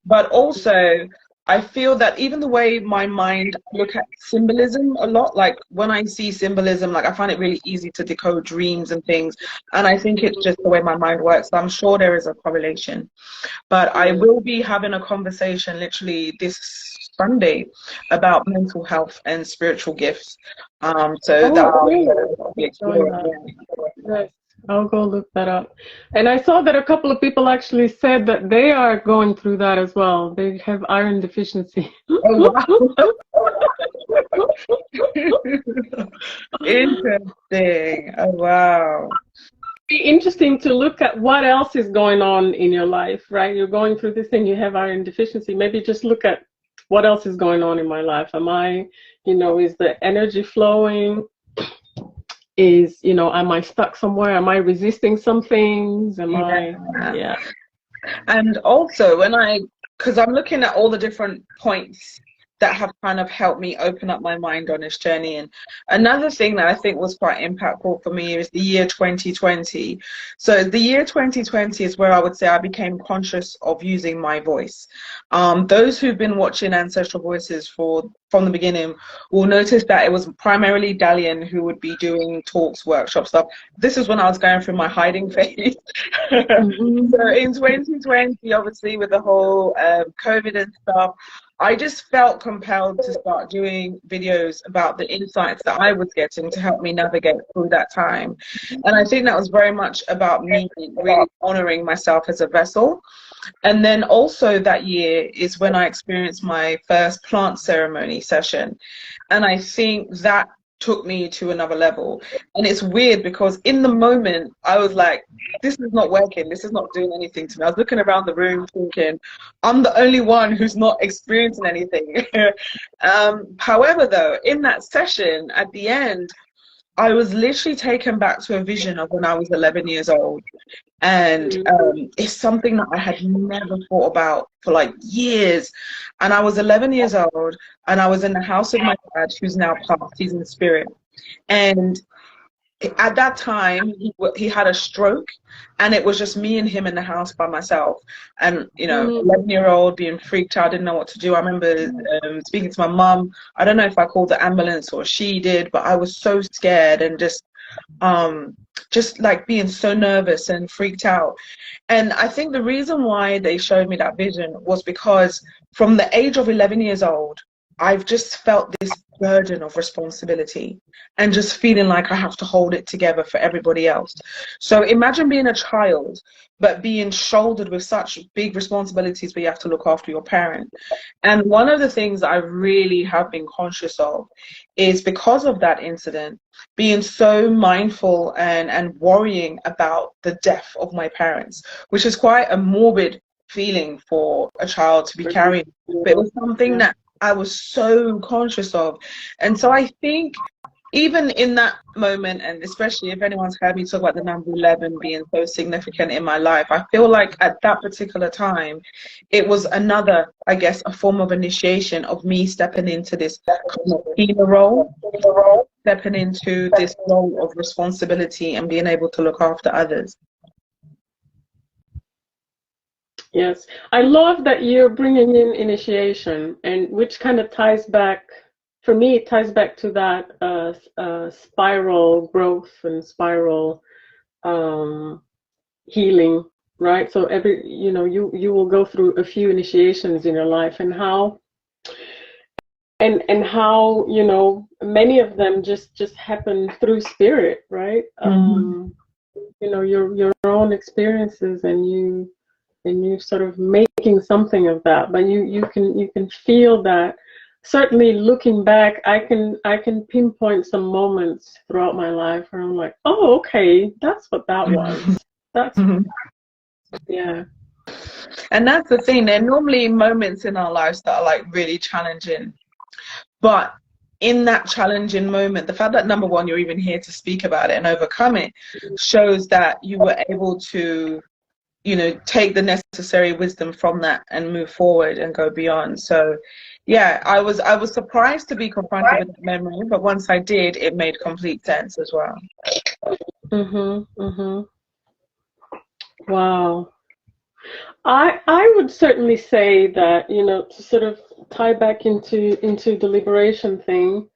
But also, I feel that even the way my mind look at symbolism a lot, like when I see symbolism, like I find it really easy to decode dreams and things. And I think it's just the way my mind works. So I'm sure there is a correlation. But I will be having a conversation literally this Sunday about mental health and spiritual gifts. So that Oh, great. will be Doing explored. that. Yes, I'll go look that up. And I saw that a couple of people actually said that they are going through that as well. They have iron deficiency. Oh, wow. Interesting. Oh, wow. Be interesting to look at what else is going on in your life, right? You're going through this thing, you have iron deficiency. Maybe just look at what else is going on in my life. Am I, is the energy flowing? Am I stuck somewhere? Am I resisting some things? Yeah. And also because I'm looking at all the different points that have kind of helped me open up my mind on this journey. And another thing that I think was quite impactful for me is the year 2020. So the year 2020 is where I would say I became conscious of using my voice. Those who've been watching Ancestral Voices from the beginning will notice that it was primarily Dalian who would be doing talks, workshops, stuff. This is when I was going through my hiding phase. Mm-hmm. So in 2020, obviously with the whole COVID and stuff, I just felt compelled to start doing videos about the insights that I was getting to help me navigate through that time. And I think that was very much about me really honoring myself as a vessel. And then also that year is when I experienced my first plant ceremony session. And I think that took me to another level. And it's weird because in the moment, I was like, this is not working. This is not doing anything to me. I was looking around the room thinking, I'm the only one who's not experiencing anything. However, though, in that session at the end, I was literally taken back to a vision of when I was 11 years old. And it's something that I had never thought about for like years. And I was 11 years old and I was in the house of my dad, who's now passed, he's in spirit. And at that time, he had a stroke, and it was just me and him in the house by myself. And, you know, 11-year-old being freaked out, didn't know what to do. I remember speaking to my mum. I don't know if I called the ambulance or she did, but I was so scared and just like being so nervous and freaked out. And I think the reason why they showed me that vision was because from the age of 11 years old, I've just felt this burden of responsibility and just feeling like I have to hold it together for everybody else. So imagine being a child, but being shouldered with such big responsibilities where you have to look after your parent. And one of the things I really have been conscious of is, because of that incident, being so mindful and worrying about the death of my parents, which is quite a morbid feeling for a child to be carrying. But it was something that I was so conscious of. And so I think even in that moment, and especially if anyone's heard me talk about the number 11 being so significant in my life, I feel like at that particular time, it was another, I guess, a form of initiation of me stepping into this kind of healer role, stepping into this role of responsibility and being able to look after others. Yes, I love that you're bringing in initiation, and which kind of ties back, for me, it ties back to that spiral growth and spiral healing, right? So you will go through a few initiations in your life, and how many of them just happen through spirit, right? Your own experiences, and you sort of making something of that, but you can feel that. Certainly, looking back, I can pinpoint some moments throughout my life where I'm like, oh, okay, that's what that was. That's yeah. And that's the thing. There are normally moments in our lives that are like really challenging, but in that challenging moment, the fact that, number one, you're even here to speak about it and overcome it, shows that you were able to, take the necessary wisdom from that and move forward and go beyond. So yeah, I was surprised to be confronted with that memory, but once I did, it made complete sense as well. Wow. I would certainly say that, to sort of tie back into the liberation thing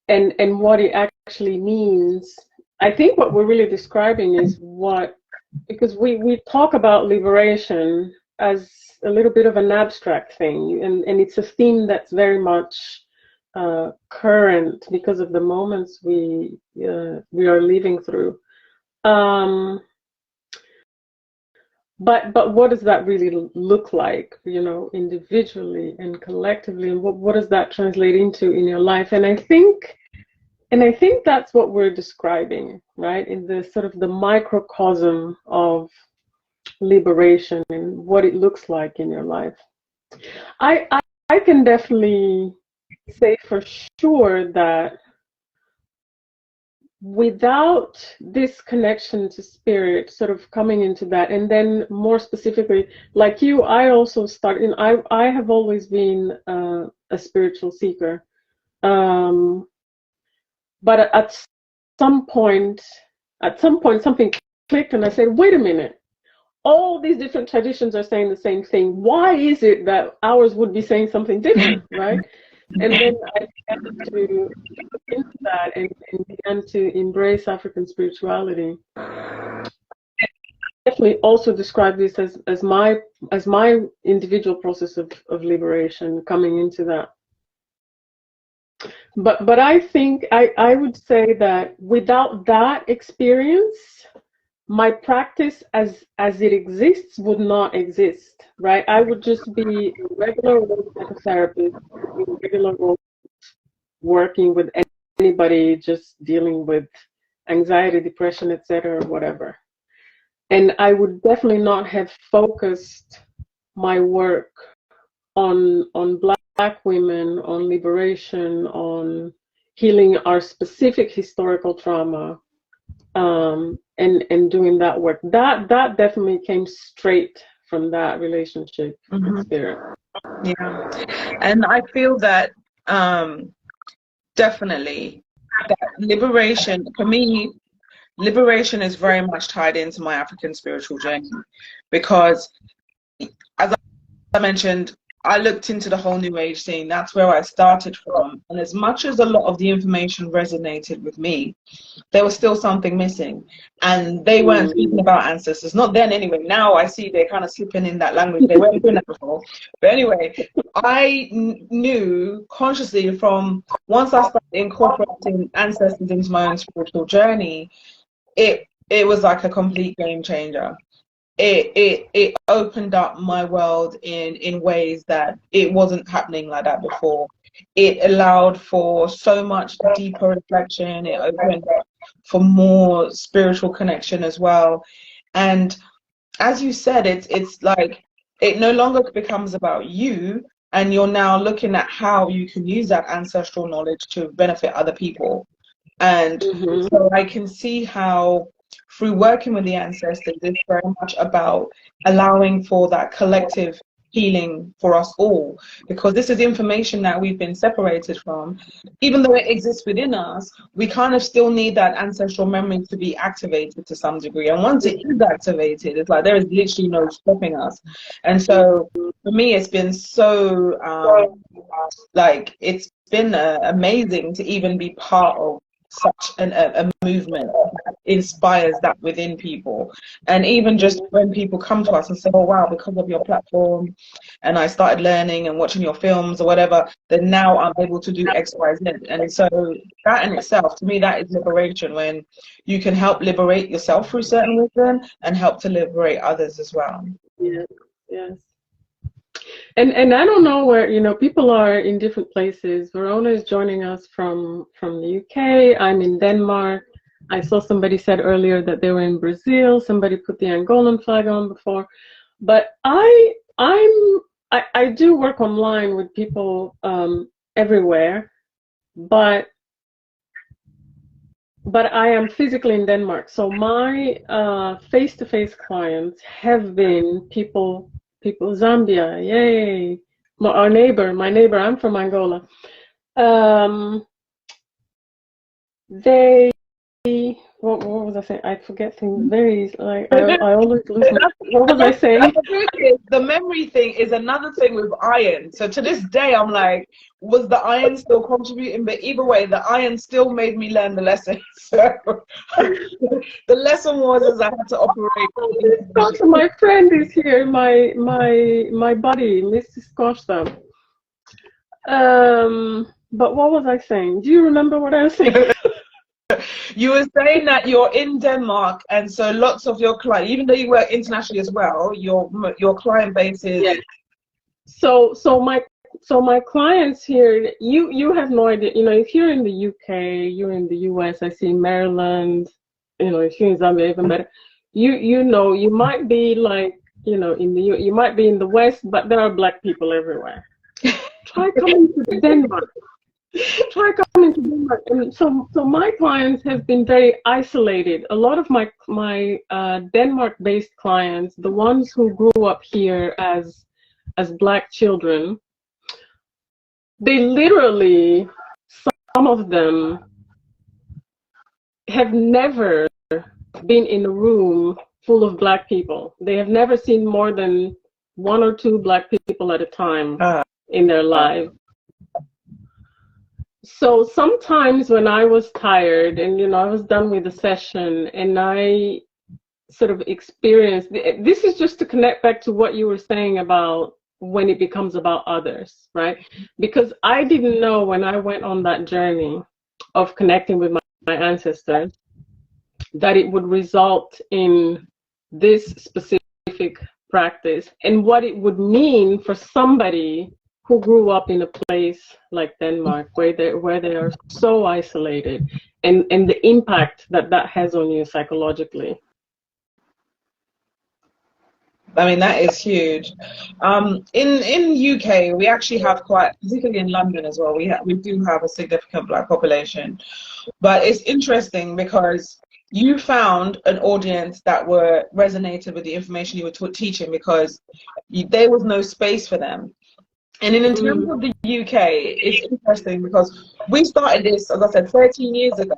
and what it actually means. I think what we're really describing is because we talk about liberation as a little bit of an abstract thing, and it's a theme that's very much current because of the moments we are living through. But what does that really look like, individually and collectively, and what does that translate into in your life? And I think that's what we're describing, right? In the sort of the microcosm of liberation and what it looks like in your life. I can definitely say for sure that without this connection to spirit, sort of coming into that, and then more specifically, like you, I also started. I have always been a spiritual seeker, but at some point, something clicked, and I said, "Wait a minute! All these different traditions are saying the same thing. Why is it that ours would be saying something different, right?" And then I began to look into that and began to embrace African spirituality. definitely also describe this as my individual process of liberation coming into that. But I think I would say that without that experience, my practice as it exists would not exist, right? I would just be a regular old psychotherapist, a regular old working with anybody, just dealing with anxiety, depression, etc., whatever. And I would definitely not have focused my work on Black women, on liberation, on healing our specific historical trauma, and doing that work. That definitely came straight from that relationship with spirit. Yeah, and I feel that definitely that liberation for me, liberation is very much tied into my African spiritual journey, because as I mentioned, I looked into the whole New Age scene. That's where I started from. And as much as a lot of the information resonated with me, there was still something missing. And they weren't speaking about ancestors. Not then anyway. Now I see they're kind of slipping in that language. They weren't doing that before. But anyway, I knew consciously from once I started incorporating ancestors into my own spiritual journey, it was like a complete game changer. It opened up my world in ways that it wasn't happening like that before. It allowed for so much deeper reflection. It opened up for more spiritual connection as well. And as you said, it's like it no longer becomes about you, and you're now looking at how you can use that ancestral knowledge to benefit other people. And so I can see how through working with the ancestors, it's very much about allowing for that collective healing for us all, because this is information that we've been separated from. Even though it exists within us, we kind of still need that ancestral memory to be activated to some degree. And once it is activated, it's like there is literally no stopping us. And so for me, it's been so like it's been amazing to even be part of such a movement that inspires that within people. And even just when people come to us and say, oh wow, because of your platform and I started learning and watching your films or whatever, then now I'm able to do X, Y, Z. And so that in itself, to me, that is liberation, when you can help liberate yourself through certain wisdom and help to liberate others as well. Yes, yes. And I don't know where, people are in different places. Verona is joining us from the UK. I'm in Denmark. I saw somebody said earlier that they were in Brazil. Somebody put the Angolan flag on before. But I do work online with people everywhere, but I am physically in Denmark. So my face-to-face clients have been people, Zambia, yay. My neighbor, I'm from Angola. What was I saying? I forget things very easily. Like, I always lose what was I saying? The memory thing is another thing with iron. So to this day, I'm like, was the iron still contributing? But either way, the iron still made me learn the lesson. So the lesson was I had to operate. My friend is here, my buddy, Mrs. Costa. But what was I saying? Do you remember what I was saying? You were saying that you're in Denmark, and so lots of your clients, even though you work internationally as well, your client base is. Yes. So my clients here, you have no idea. If you're in the UK, you're in the US. I see Maryland. If you're in Zambia, even better. You might be like, you might be in the West, but there are Black people everywhere. Try coming to Denmark. And so my clients have been very isolated. A lot of my Denmark-based clients, the ones who grew up here as Black children, they literally, some of them have never been in a room full of Black people. They have never seen more than one or two Black people at a time in their lives. So sometimes when I was tired and I was done with the session and I sort of experience, this is just to connect back to what you were saying about when it becomes about others, right? Because I didn't know when I went on that journey of connecting with my ancestors that it would result in this specific practice and what it would mean for somebody who grew up in a place like Denmark where they are so isolated, and the impact that that has on you psychologically. I mean, that is huge. In UK, we actually have quite, particularly in London as well, we do have a significant Black population. But it's interesting because you found an audience that were resonated with the information you were teaching, because there was no space for them. And in terms of the UK, it's interesting because we started this, as I said, 13 years ago.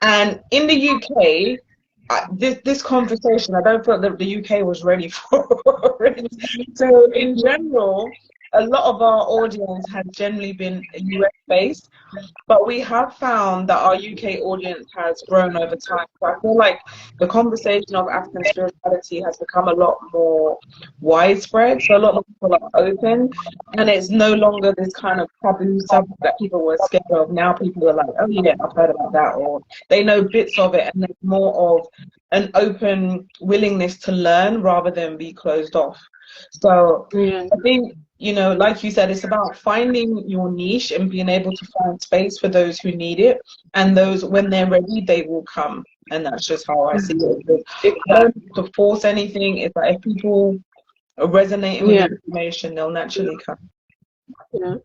And in the UK, this conversation, I don't feel that the UK was ready for it. So in general, a lot of our audience has generally been US based, but we have found that our UK audience has grown over time. So I feel like the conversation of African spirituality has become a lot more widespread. So a lot more people are open, and it's no longer this kind of taboo subject that people were scared of. Now people are like, oh yeah, I've heard about that, or they know bits of it, and there's more of an open willingness to learn rather than be closed off. So I think, you know, like you said, it's about finding your niche and being able to find space for those who need it, and those, when they're ready, they will come. And that's just how I see it. I don't have to force anything. It's like if people are resonating with the information, they'll naturally come. Yeah,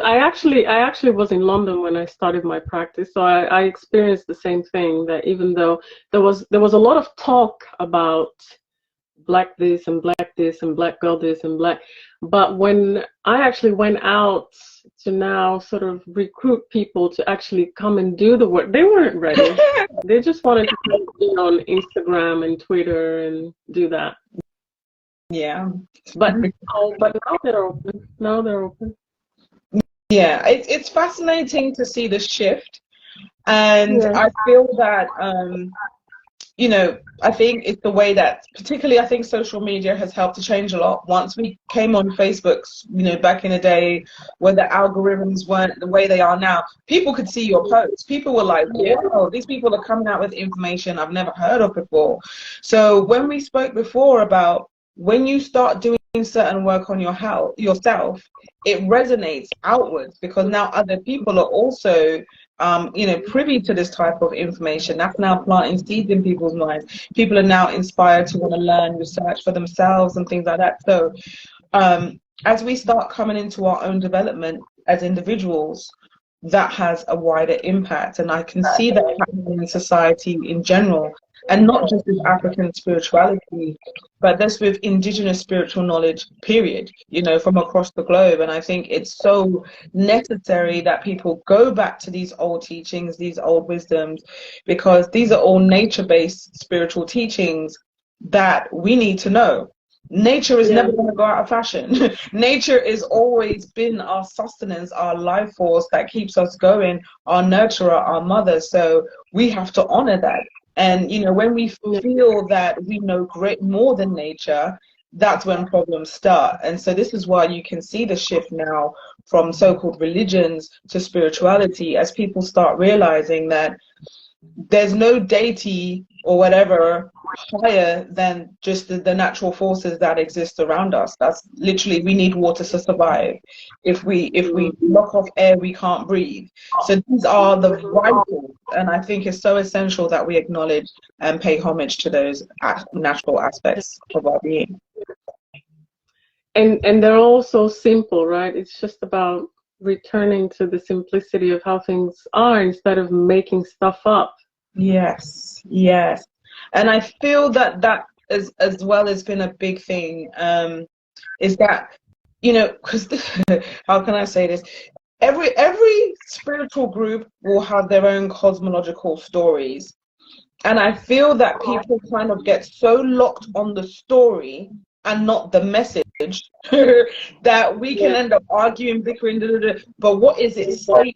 I actually was in London when I started my practice, so I experienced the same thing. That even though there was a lot of talk about Black this and Black this and Black girl this and Black, but when I actually went out to now sort of recruit people to actually come and do the work, they weren't ready. They just wanted to be on Instagram and Twitter and do that. Yeah, but now they're open. Now they're open. Yeah, it's fascinating to see the shift, and I feel that you know, I think it's the way that, particularly I think social media has helped to change a lot. Once we came on Facebook, you know, back in the day where the algorithms weren't the way they are now, people could see your posts. People were like, wow, these people are coming out with information I've never heard of before. So when we spoke before about when you start doing certain work on yourself, it resonates outwards, because now other people are also you know, privy to this type of information. That's now planting seeds in people's minds. People are now inspired to want to learn, research for themselves and things like that. So as we start coming into our own development as individuals, that has a wider impact. And I can see that happening in society in general, and not just with African spirituality, but that's with indigenous spiritual knowledge, period, you know, from across the globe. And I think it's so necessary that people go back to these old teachings, these old wisdoms, because these are all nature-based spiritual teachings that we need to know. Nature is never going to go out of fashion. Nature has always been our sustenance, our life force that keeps us going, our nurturer, our mother. So we have to honor that. And, you know, when we feel that we know more than nature, that's when problems start. And so this is why you can see the shift now from so-called religions to spirituality, as people start realizing that there's no deity or whatever higher than just the natural forces that exist around us. That's literally, we need water to survive. If we knock off air, we can't breathe. So these are the vitals, and I think it's so essential that we acknowledge and pay homage to those natural aspects of our being. And they're all so simple, right? It's just about returning to the simplicity of how things are instead of making stuff up. Yes, yes. And I feel that as well has been a big thing, is that, you know, because how can I say this? Every spiritual group will have their own cosmological stories. And I feel that people kind of get so locked on the story and not the message. that we can end up arguing, bickering, but what is it saying?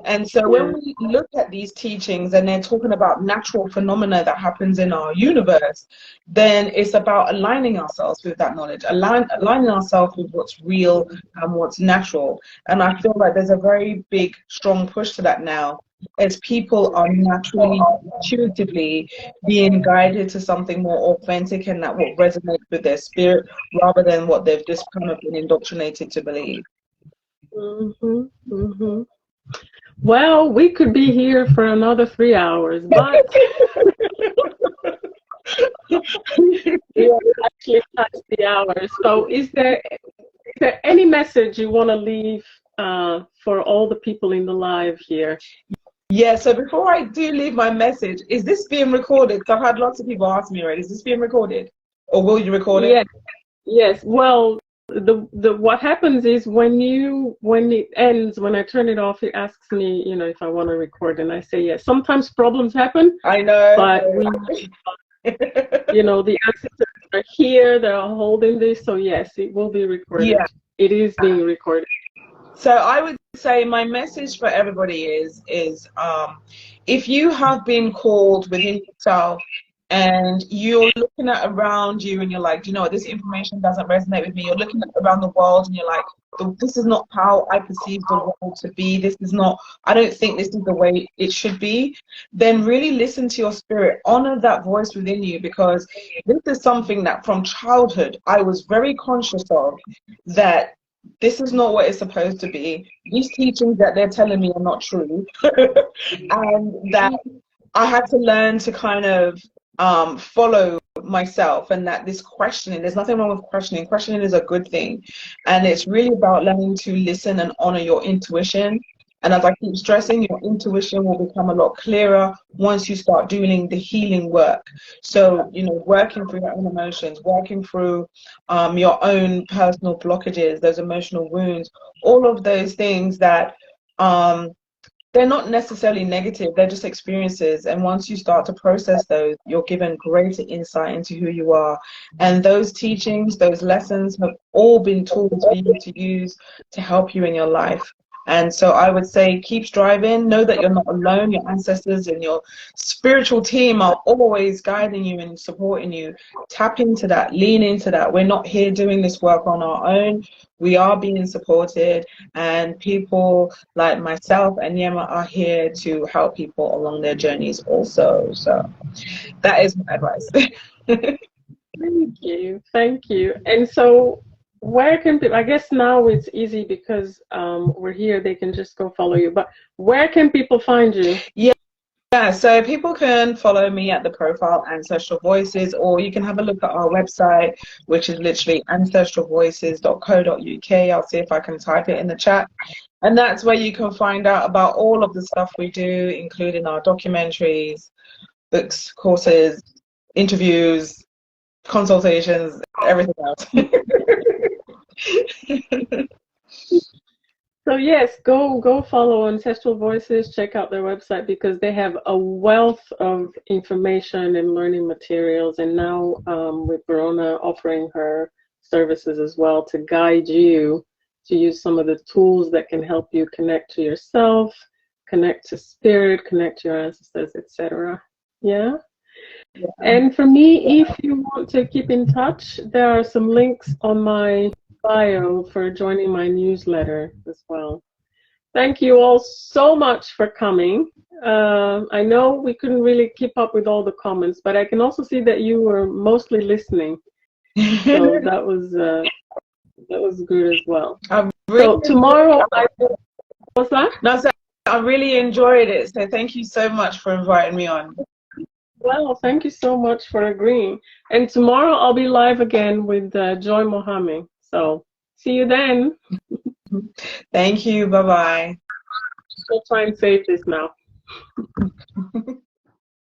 And so when we look at these teachings and they're talking about natural phenomena that happens in our universe, then it's about aligning ourselves with that knowledge, aligning ourselves with what's real and what's natural. And I feel like there's a very big, strong push to that now, as people are naturally, intuitively being guided to something more authentic and that what resonates with their spirit rather than what they've just kind of been indoctrinated to believe. Well, we could be here for another 3 hours, but we are actually past the hour. So is there any message you want to leave for all the people in the live here? Yeah, so before I do leave my message, is this being recorded? Because I've had lots of people ask me already, is this being recorded? Or will you record it? Yes. Well, the what happens is when it ends, when I turn it off, it asks me, if I want to record, and I say yes. Sometimes problems happen. I know. But we the ancestors are here, they're holding this, so yes, it will be recorded. Yeah. It is being recorded. So I would say my message for everybody is if you have been called within yourself and you're looking at around you and you're like, do you know what, this information doesn't resonate with me. You're looking at around the world and you're like, this is not how I perceive the world to be. This is not, I don't think this is the way it should be. Then really listen to your spirit, honor that voice within you, because this is something that from childhood I was very conscious of, that this is not what it's supposed to be. These teachings that they're telling me are not true. And that I had to learn to kind of follow myself, and that this questioning, there's nothing wrong with questioning. Questioning is a good thing. And it's really about learning to listen and honor your intuition. And as I keep stressing, your intuition will become a lot clearer once you start doing the healing work. So, working through your own emotions, working through your own personal blockages, those emotional wounds, all of those things that they're not necessarily negative, they're just experiences. And once you start to process those, you're given greater insight into who you are. And those teachings, those lessons have all been tools for you to use to help you in your life. And so I would say keep striving. Know that you're not alone. Your ancestors and your spiritual team are always guiding you and supporting you. Tap into that. Lean into that. We're not here doing this work on our own. We are being supported. And people like myself and Yema are here to help people along their journeys also. So that is my advice. Thank you. And so where can people, I guess now it's easy because we're here, they can just go follow you, but where can people find you? Yeah, so people can follow me at the profile Ancestral Voices, or you can have a look at our website, which is literally ancestralvoices.co.uk. I'll see if I can type it in the chat. And that's where you can find out about all of the stuff we do, including our documentaries, books, courses, interviews, consultations, everything else. So yes, go follow Ancestral Voices, check out their website, because they have a wealth of information and learning materials, and now with Verona offering her services as well to guide you to use some of the tools that can help you connect to yourself, connect to spirit, connect to your ancestors, etc. Yeah. And for me, if you want to keep in touch, there are some links on my bio for joining my newsletter as well. Thank you all so much for coming. I know we couldn't really keep up with all the comments, but I can also see that you were mostly listening. So that was good as well. So tomorrow, what's that? No, so I really enjoyed it. So thank you so much for inviting me on. Well, thank you so much for agreeing. And tomorrow I'll be live again with Joy Mohammed. So see you then. Thank you. Bye-bye. I'll try and save this now.